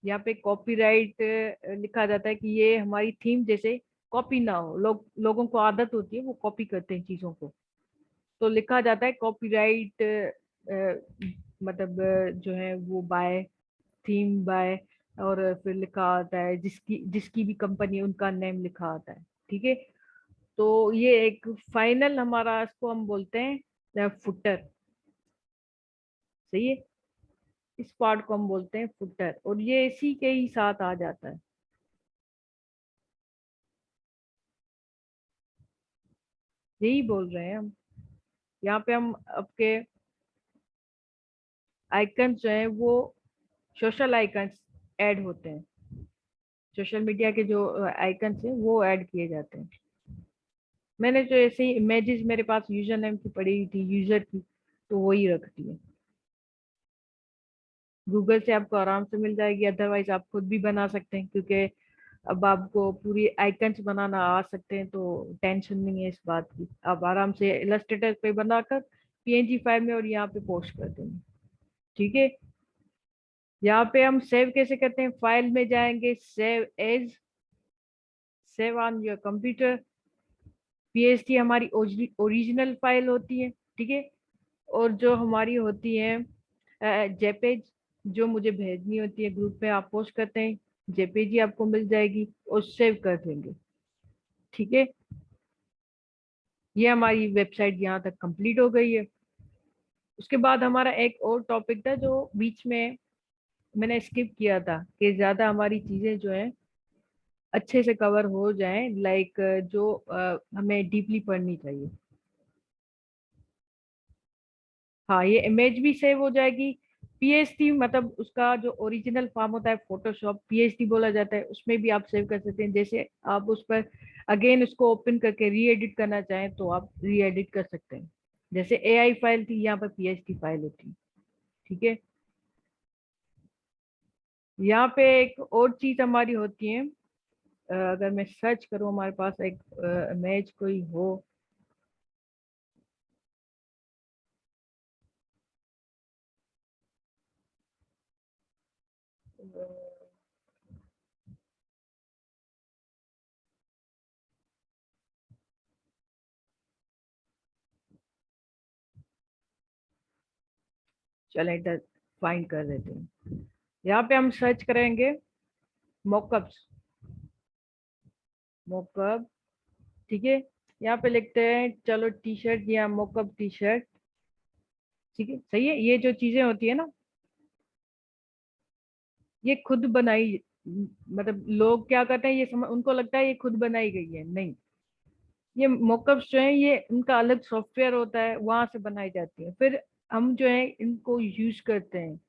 यहाँ पे कॉपीराइट लिखा जाता है कि ये हमारी थीम जैसे कॉपी ना हो, लोगों को आदत होती है वो कॉपी करते हैं चीजों को, तो लिखा जाता है कॉपीराइट, मतलब जो है वो बाय थीम बाय, और फिर लिखा आता है जिसकी जिसकी भी कंपनी है उनका नेम लिखा आता है। ठीक है, तो ये एक फाइनल हमारा, इसको हम बोलते हैं फुटर। सही है, इस पार्ट को हम बोलते हैं फुटर, और ये इसी के ही साथ आ जाता है। यही बोल रहे हैं हम। यहाँ पे हम आपके आइकन्स जो है वो सोशल आइकन्स ऐड होते हैं, सोशल मीडिया के जो आइकन्स हैं वो ऐड किए जाते हैं। मैंने जो ऐसे ही इमेजेस मेरे पास यूजर नेम की पड़ी हुई थी, यूजर की, तो वही रख दी है। गूगल से आपको आराम से मिल जाएगी, अदरवाइज आप खुद भी बना सकते हैं, क्योंकि अब आपको पूरी आइकन्स बनाना आ सकते हैं, तो टेंशन नहीं है इस बात की। आप आराम से इलस्ट्रेटर पे बनाकर पीएनजी फाइल में और यहाँ पे पोस्ट कर देंगे। ठीक है, यहाँ पे हम सेव कैसे करते हैं, फाइल में जाएंगे, save as, save on your computer. PST हमारी ओरिजिनल फाइल होती है। ठीक है, और जो हमारी होती है जेपेज, जो मुझे भेजनी होती है ग्रुप में, आप पोस्ट करते हैं, जेपेज ही आपको मिल जाएगी और सेव कर देंगे। ठीक है, ये हमारी वेबसाइट यहाँ तक कंप्लीट हो गई है। उसके बाद हमारा एक और टॉपिक था जो बीच में मैंने स्किप किया था, कि ज्यादा हमारी चीजें जो है अच्छे से कवर हो जाए, लाइक जो हमें डीपली पढ़नी चाहिए। हाँ, ये इमेज भी सेव हो जाएगी। पीएसटी मतलब उसका जो ओरिजिनल फॉर्म होता है, फोटोशॉप पीएसटी बोला जाता है, उसमें भी आप सेव कर सकते हैं। जैसे आप उस पर अगेन उसको ओपन करके री एडिट करना चाहें तो आप री एडिट कर सकते हैं। जैसे एआई फाइल थी, यहाँ पर पीएसटी फाइल होती है। ठीक है। यहाँ पे एक और चीज हमारी होती है, अगर मैं सर्च करूँ, हमारे पास एक इमेज कोई हो। चले इधर फाइंड कर देते हैं। यहाँ पे हम सर्च करेंगे मॉकअप्स, मॉकअप। ठीक है। यहाँ पे लिखते हैं, चलो टी शर्ट या मॉकअप टी शर्ट। ठीक है, सही है। ये जो चीजें होती है ना, ये खुद बनाई, मतलब लोग क्या करते हैं, ये उनको लगता है ये खुद बनाई गई है। नहीं, ये मॉकअप्स जो है ये उनका अलग सॉफ्टवेयर होता है, वहां से बनाई जाती है। फिर हम जो है इनको यूज करते हैं।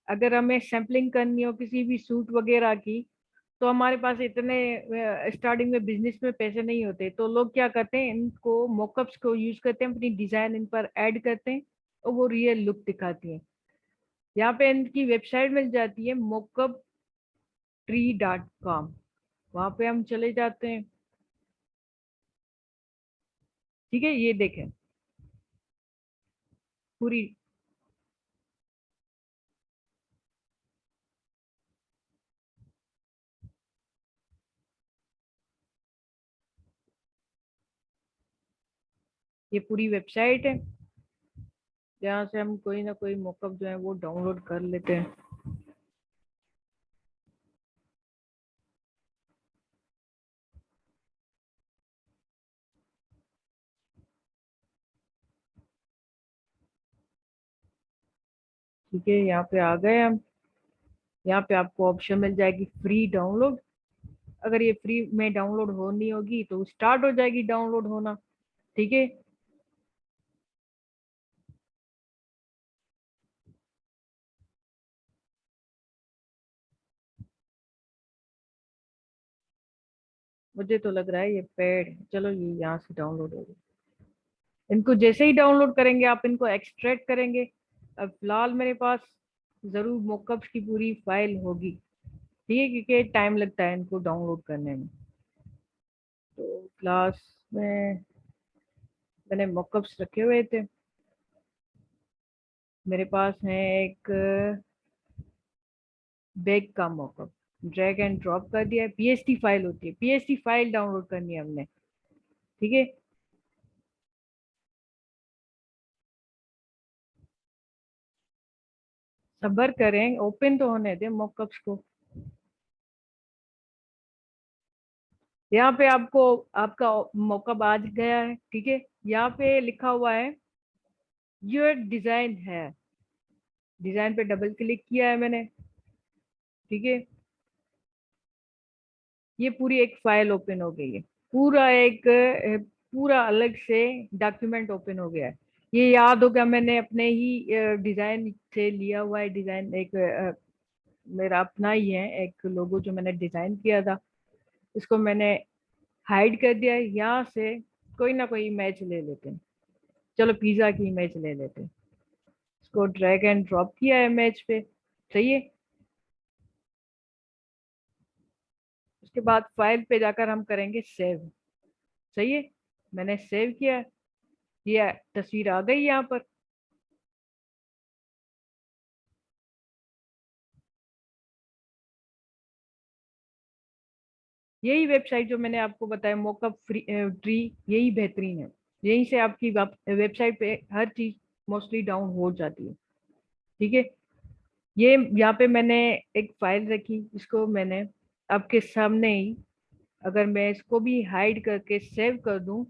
अगर हमें सैम्पलिंग करनी हो किसी भी सूट वगैरह की, तो हमारे पास इतने स्टार्टिंग में बिजनेस में पैसे नहीं होते, तो लोग क्या करते हैं, इनको मॉकअप्स को यूज करते हैं, अपनी डिजाइन इन पर ऐड करते हैं और वो रियल लुक दिखाती है। यहाँ पे इनकी वेबसाइट मिल जाती है mockuptree.com। वहां पे हम चले जाते हैं। ठीक है, ये देखें पूरी, ये पूरी वेबसाइट है, जहाँ से हम कोई ना कोई मॉकअप जो है वो डाउनलोड कर लेते हैं। ठीक है, यहाँ पे आ गए हम। यहाँ पे आपको ऑप्शन मिल जाएगी फ्री डाउनलोड। अगर ये फ्री में डाउनलोड होनी होगी तो स्टार्ट हो जाएगी डाउनलोड होना। ठीक है। मुझे तो लग रहा है ये पेड है। चलो ये यहाँ से डाउनलोड होगी। इनको जैसे ही डाउनलोड करेंगे आप इनको एक्सट्रैक्ट करेंगे। अब फिलहाल मेरे पास जरूर मॉकअप्स की पूरी फाइल होगी। ठीक है, क्योंकि टाइम लगता है इनको डाउनलोड करने में। तो क्लास में मैंने मॉकअप्स रखे हुए थे, मेरे पास है एक बैग का मॉकअप। ड्रैग एंड ड्रॉप कर दिया है। पीएसटी फाइल होती है, पीएसटी फाइल डाउनलोड करनी है हमने। ठीक है। सब्र करें, ओपन तो होने दें मॉकअप्स को। यहाँ पे आपको आपका मॉकअप आ गया है। ठीक है, यहाँ पे लिखा हुआ है योर डिजाइन है। डिजाइन पे डबल क्लिक किया है मैंने। ठीक है, ये पूरी एक फाइल ओपन हो गई है। पूरा एक पूरा अलग से डॉक्यूमेंट ओपन हो गया है। ये याद होगा, मैंने अपने ही डिजाइन से लिया हुआ है। डिजाइन एक मेरा अपना ही है, एक लोगो जो मैंने डिजाइन किया था। इसको मैंने हाइड कर दिया है। यहाँ से कोई ना कोई इमेज ले लेते हैं। चलो पिज्जा की इमेज ले लेते हैं। इसको ड्रैग एंड ड्रॉप किया है इमेज पे। सही है। उसके बाद फाइल पे जाकर हम करेंगे सेव। सही है, मैंने सेव किया है। ये तस्वीर आ गई यहाँ पर। यही वेबसाइट जो मैंने आपको बताया मोकअप फ्री ट्री, यही बेहतरीन है। यहीं से आपकी वेबसाइट पे हर चीज मोस्टली डाउन हो जाती है। ठीक है। ये यहाँ पे मैंने एक फाइल रखी, इसको मैंने आपके सामने ही, अगर मैं इसको भी हाइड करके सेव कर दूं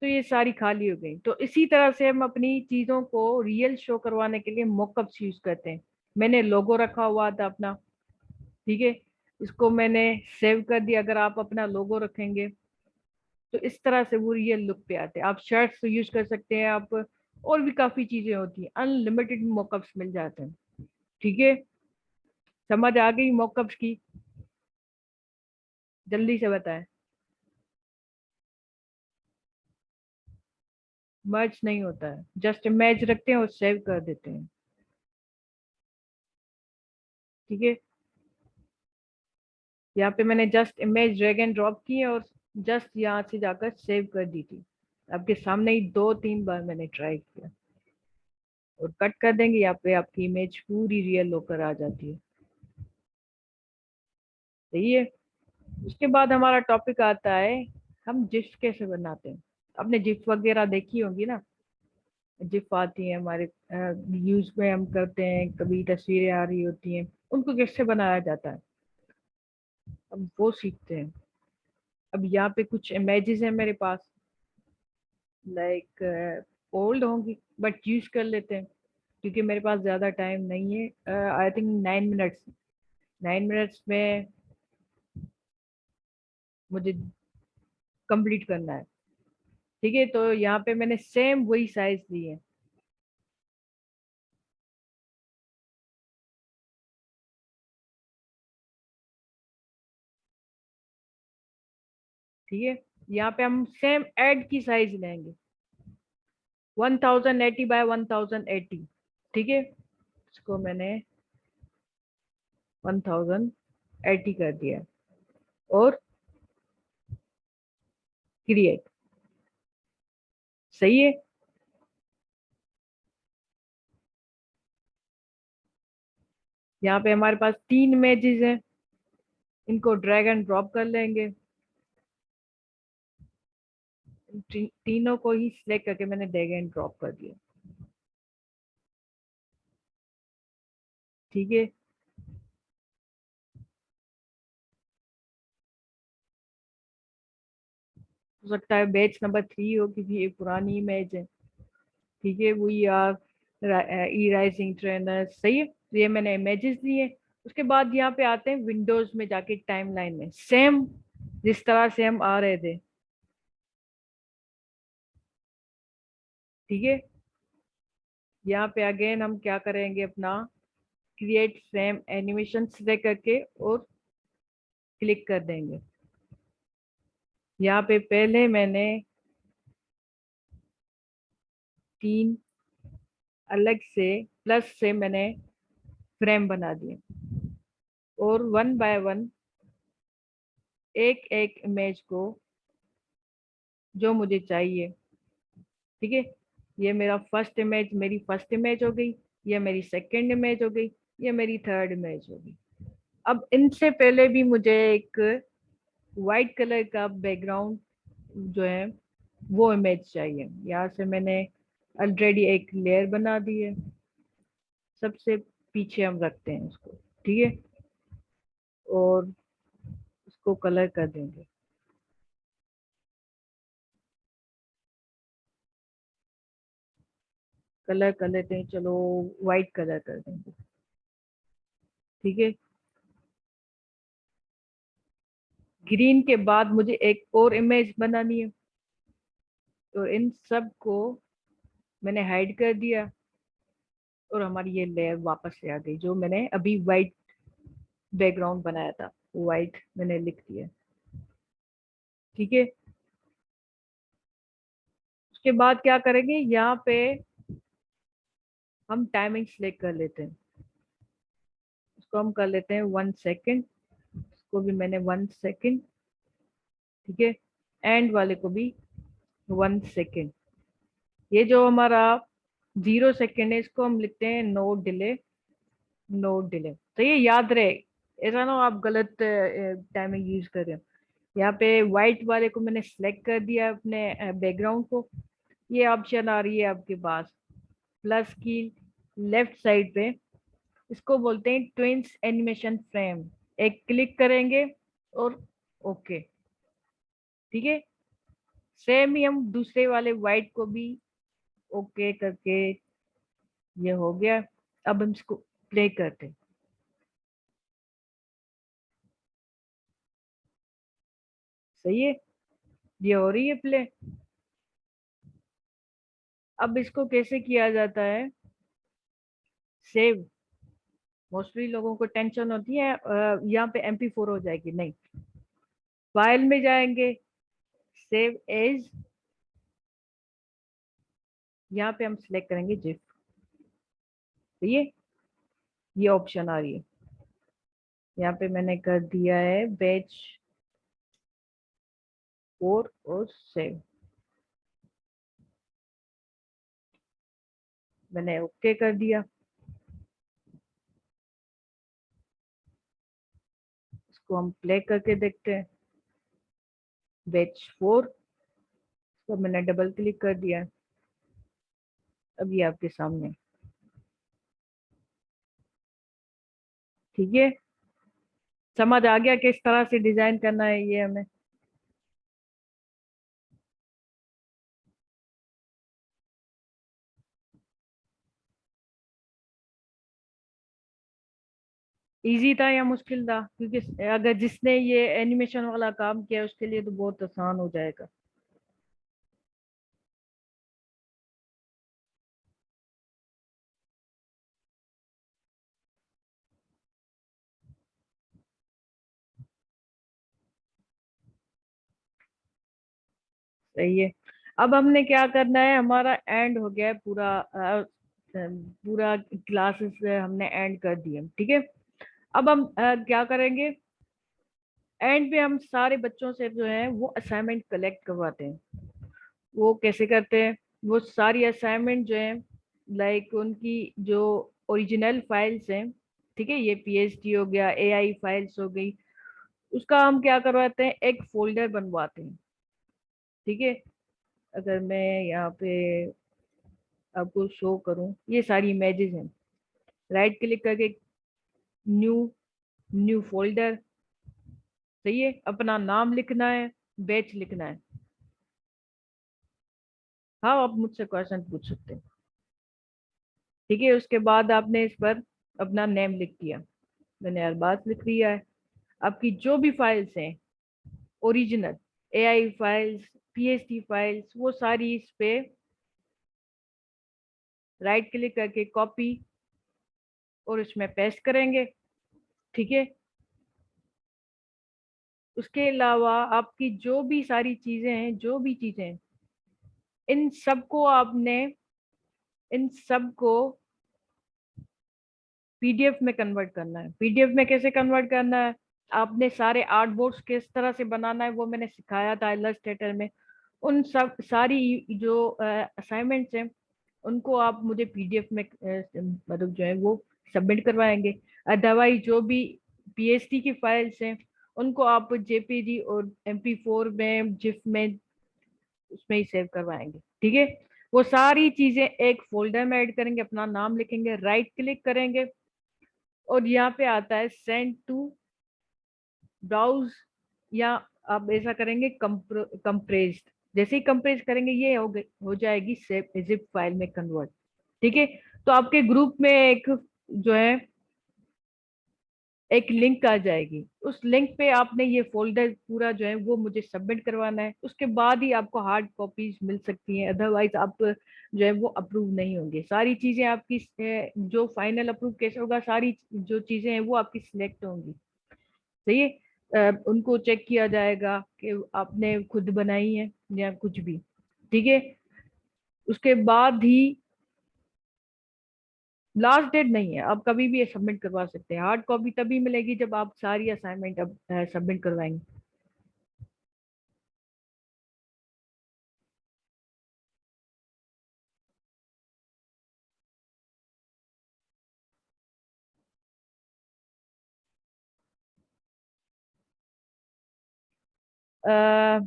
तो ये सारी खाली हो गई। तो इसी तरह से हम अपनी चीजों को रियल शो करवाने के लिए मॉकअप्स यूज करते हैं। मैंने लोगो रखा हुआ था अपना। ठीक है, इसको मैंने सेव कर दिया। अगर आप अपना लोगो रखेंगे तो इस तरह से वो रियल लुक पे आते हैं। आप शर्ट्स यूज कर सकते हैं, आप और भी काफी चीजें होती हैं, अनलिमिटेड मॉकअप्स मिल जाते हैं। ठीक है, समझ आ गई मॉकअप्स की? जल्दी से बताएं। मर्ज नहीं होता है, जस्ट इमेज रखते हैं और सेव कर देते हैं। ठीक है, यहाँ पे मैंने just image drag and drop की है और जस्ट यहाँ से जाकर सेव कर दी थी। आपके सामने ही 2-3 बार मैंने ट्राई किया। और कट कर देंगे, यहाँ पे आपकी इमेज पूरी रियल होकर आ जाती है। सही है। उसके बाद हमारा टॉपिक आता है, हम जिप्स कैसे बनाते हैं। आपने जिप वगैरह देखी होगी ना, जिप आती है हमारे यूज में, हम करते हैं, कभी तस्वीरें आ रही होती हैं, उनको कैसे बनाया जाता है अब वो सीखते हैं। अब यहाँ पे कुछ इमेजेस हैं मेरे पास, लाइक ओल्ड होंगी बट यूज कर लेते हैं क्योंकि मेरे पास ज़्यादा टाइम नहीं है। आई थिंक 9 मिनट्स, 9 मिनट्स में मुझे कंप्लीट करना है। ठीक है, तो यहाँ पे मैंने सेम वही साइज ली है। ठीक है, यहाँ पे हम सेम ऐड की साइज लेंगे, 1080 बाय 1080। ठीक है, इसको मैंने 1080 कर दिया और क्रिएट। सही है। यहाँ पे हमारे पास 3 इमेजेस हैं, इनको ड्रैग एंड ड्रॉप कर लेंगे। तीनों को ही सिलेक्ट करके मैंने ड्रैग एंड ड्रॉप कर दिया। ठीक है, हो सकता है बैच नंबर 3 हो क्योंकि ये पुरानी इमेज है। ठीक है, we are E rising trainer. सही है, तो ये मैंने इमेजेस लिए। उसके बाद यहाँ पे आते हैं विंडोज में जाके टाइमलाइन में, सेम जिस तरह से हम आ रहे थे। ठीक है, यहाँ पे अगेन हम क्या करेंगे, अपना क्रिएट फ्रेम एनिमेशन सेलेक्ट करके और क्लिक कर देंगे। यहाँ पे पहले मैंने 3 अलग से प्लस से मैंने फ्रेम बना दिए और 1 बाय 1 एक एक इमेज को जो मुझे चाहिए। ठीक है, ये मेरा फर्स्ट इमेज, मेरी फर्स्ट इमेज हो गई, ये मेरी सेकंड इमेज हो गई, ये मेरी थर्ड इमेज हो गई। अब इनसे पहले भी मुझे एक वाइट कलर का बैकग्राउंड जो है वो इमेज चाहिए। यहाँ से मैंने ऑलरेडी एक लेयर बना दी है, सबसे पीछे हम रखते हैं उसको। ठीक है, और उसको कलर कर देंगे। कलर कर लेते हैं, चलो वाइट कलर कर देंगे। ठीक है, ग्रीन के बाद मुझे एक और इमेज बनानी है, तो इन सब को मैंने हाइड कर दिया और हमारी ये लेयर वापस से आ गई। जो मैंने अभी वाइट बैकग्राउंड बनाया था, वाइट मैंने लिख दिया। ठीक है, उसके बाद क्या करेंगे, यहाँ पे हम टाइमिंग सेलेक्ट कर लेते हैं। उसको हम कर लेते हैं 1 सेकेंड, इसको भी मैंने 1 सेकेंड। ठीक है, एंड वाले को भी 1 सेकेंड। ये जो हमारा 0 सेकेंड है, इसको हम लिखते हैं नो डिले, नो डिले। तो ये याद रहे, ऐसा ना हो आप गलत टाइमिंग यूज कर रहे हो। यहाँ पे व्हाइट वाले को मैंने सेलेक्ट कर दिया, अपने बैकग्राउंड को। ये ऑप्शन आ रही है आपके पास प्लस की लेफ्ट साइड पे, इसको बोलते हैं ट्विंस एनिमेशन फ्रेम। एक क्लिक करेंगे और ओके। ठीक है, सेम ही हम दूसरे वाले व्हाइट को भी ओके करके, ये हो गया। अब हम इसको प्ले करते हैं। सही है, ये हो रही है प्ले। अब इसको कैसे किया जाता है सेव? मोस्टली लोगों को टेंशन होती है यहाँ पे MP4 हो जाएगी, नहीं। फाइल में जाएंगे, सेव एज, यहाँ पे हम सिलेक्ट करेंगे जिफ। तो ये ऑप्शन आ रही है, यहाँ पे मैंने कर दिया है बैच 4 और सेव। मैंने ओके कर दिया। इसको हम प्ले करके देखते हैं। बैच 4, तो मैंने डबल क्लिक कर दिया। अब ये आपके सामने, ठीक है। समझ आ गया किस तरह से डिजाइन करना है ये हमें? इजी था या मुश्किल था? क्योंकि अगर जिसने ये एनिमेशन वाला काम किया उसके लिए तो बहुत आसान हो जाएगा। सही है। अब हमने क्या करना है, हमारा एंड हो गया है पूरा, पूरा क्लासेस हमने एंड कर दिए, ठीक है। अब हम क्या करेंगे, एंड पे हम सारे बच्चों से जो है वो असाइनमेंट कलेक्ट करवाते हैं। वो कैसे करते हैं? वो सारी असाइनमेंट जो है, लाइक उनकी जो ओरिजिनल फाइल्स हैं, ठीक है, ये PhD हो गया, AI फाइल्स हो गई, उसका हम क्या करवाते हैं, एक फोल्डर बनवाते हैं, ठीक है। अगर मैं यहाँ पे आपको शो करूं, ये सारी इमेजेस हैं। राइट क्लिक करके न्यू, न्यू फोल्डर, सही है। अपना नाम लिखना है, बैच लिखना है। हाँ, आप मुझसे क्वेश्चन पूछ सकते हैं, ठीक है। उसके बाद आपने इस पर अपना नेम लिख दिया। मैंने अरबाज लिख दिया है। आपकी जो भी फाइल्स हैं original, AI files, PhD files, वो सारी इस पे राइट क्लिक करके कॉपी और इसमें पेस्ट करेंगे, ठीक है। उसके अलावा आपकी जो भी सारी चीजें हैं, जो भी चीजें हैं, इन सबको आपने, इन सबको PDF में कन्वर्ट करना है। PDF में कैसे कन्वर्ट करना है, आपने सारे आर्ट बोर्ड्स किस तरह से बनाना है वो मैंने सिखाया था इलस्ट्रेटर में। उन सब सारी जो असाइनमेंट्स हैं उनको आप मुझे PDF में मतलब जो है वो सबमिट करवाएंगे। अदरवाइज जो भी PhD की फाइल्स हैं उनको आप JPG और MP4 में, जिफ में, उसमें ही सेव करवाएंगे, ठीक है। वो सारी चीजें एक फोल्डर में ऐड करेंगे, अपना नाम लिखेंगे, राइट क्लिक करेंगे और यहाँ पे आता है सेंड टू ब्राउज, या आप ऐसा करेंगे कंप्रेस्ड। जैसे ही कंप्रेस करेंगे ये हो जाएगी जिप फाइल में कन्वर्ट, ठीक है। तो आपके ग्रुप में एक जो है एक लिंक आ जाएगी, उस लिंक पे आपने ये फोल्डर पूरा जो है वो मुझे सबमिट करवाना है। उसके बाद ही आपको हार्ड कॉपीज मिल सकती हैं, अदरवाइज आप जो है वो अप्रूव नहीं होंगे। सारी चीजें आपकी जो फाइनल अप्रूव कैसे होगा, सारी जो चीजें हैं वो आपकी सिलेक्ट होंगी, सही है। उनको चेक किया जाएगा कि आपने खुद बनाई है या कुछ भी, ठीक है। उसके बाद ही, लास्ट डेट नहीं है, आप कभी भी ये सबमिट करवा सकते हैं। हार्ड कॉपी तभी मिलेगी जब आप सारी असाइनमेंट अब सबमिट करवाएंगे। अ,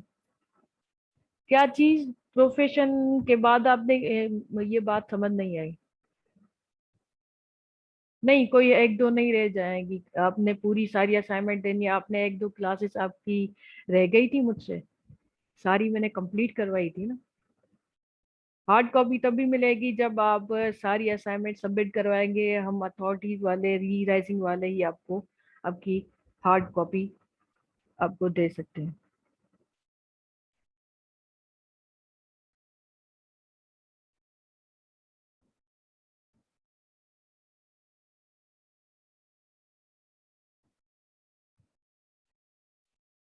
क्या चीज? प्रोफेशन के बाद आपने ये बात समझ नहीं आई। नहीं, कोई एक दो नहीं रह जाएगी, आपने पूरी सारी असाइनमेंट देनी है। आपने एक दो क्लासेस आपकी रह गई थी मुझसे, सारी मैंने कंप्लीट करवाई थी ना। हार्ड कॉपी तभी मिलेगी जब आप सारी असाइनमेंट सबमिट करवाएंगे। हम अथॉरिटीज वाले, री राइजिंग वाले ही आपको आपकी हार्ड कॉपी आपको दे सकते हैं।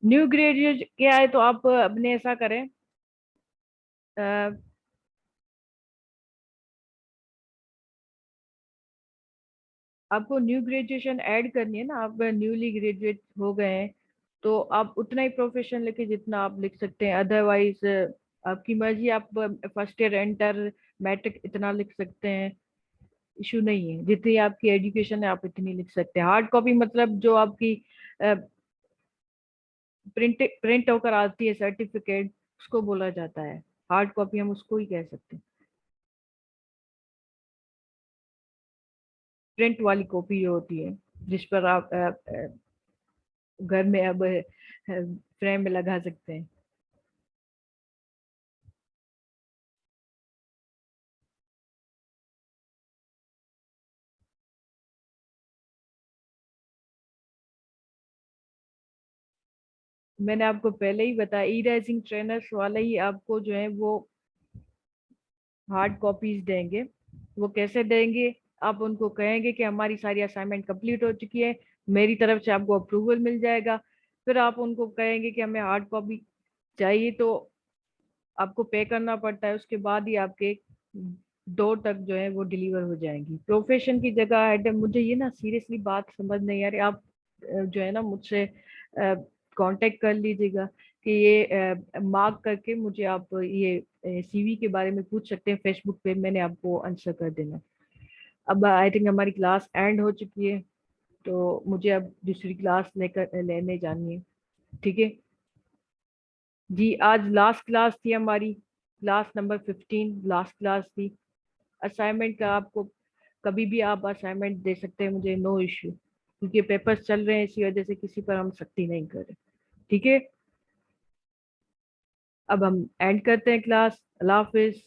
न्यू ग्रेजुएट क्या है, तो आप अपने ऐसा करें, आपको न्यू ग्रेजुएशन ऐड करनी है ना, आप न्यूली ग्रेजुएट हो गए हैं तो आप उतना ही प्रोफेशन लेके जितना आप लिख सकते हैं, अदरवाइज आपकी मर्जी, आप फर्स्ट ईयर इंटर मैट्रिक इतना लिख सकते हैं, इशू नहीं है, जितनी आपकी एजुकेशन है आप इतनी लिख सकते हैं। हार्ड कॉपी मतलब जो आपकी प्रिंट प्रिंट होकर आती है सर्टिफिकेट, उसको बोला जाता है हार्ड कॉपी, हम उसको ही कह सकते हैं। प्रिंट वाली कॉपी जो होती है जिस पर आप घर में अब फ्रेम में लगा सकते हैं। मैंने आपको पहले ही बताया, ई राइजिंग ट्रेनर्स वाले ही आपको जो है वो हार्ड कॉपीज देंगे। वो कैसे देंगे, आप उनको कहेंगे कि हमारी सारी असाइनमेंट कंप्लीट हो चुकी है, मेरी तरफ से आपको अप्रूवल मिल जाएगा। फिर आप उनको कहेंगे कि हमें हार्ड कॉपी चाहिए, तो आपको पे करना पड़ता है, उसके बाद ही आपके डोर तक जो है वो डिलीवर हो जाएंगी। प्रोफेशन की जगह है, मुझे ये ना सीरियसली बात समझ नहीं आ रही, आप जो है ना मुझसे कांटेक्ट कर लीजिएगा कि ये मार्क करके मुझे आप ये सीवी के बारे में पूछ सकते हैं फेसबुक पे, मैंने आपको आंसर कर देना। अब आई थिंक हमारी क्लास एंड हो चुकी है, तो मुझे अब दूसरी क्लास लेकर लेने जानी है। ठीक है जी, आज लास्ट क्लास थी हमारी, क्लास नंबर 15 लास्ट क्लास थी। असाइनमेंट का आपको कभी भी आप असाइनमेंट दे सकते हैं मुझे, नो इश्यू, क्योंकि पेपर्स चल रहे हैं इसी वजह से किसी पर हम सख्ती नहीं कर रहे। ठीक है, अब हम एंड करते हैं क्लास। अल्लाह हाफिज।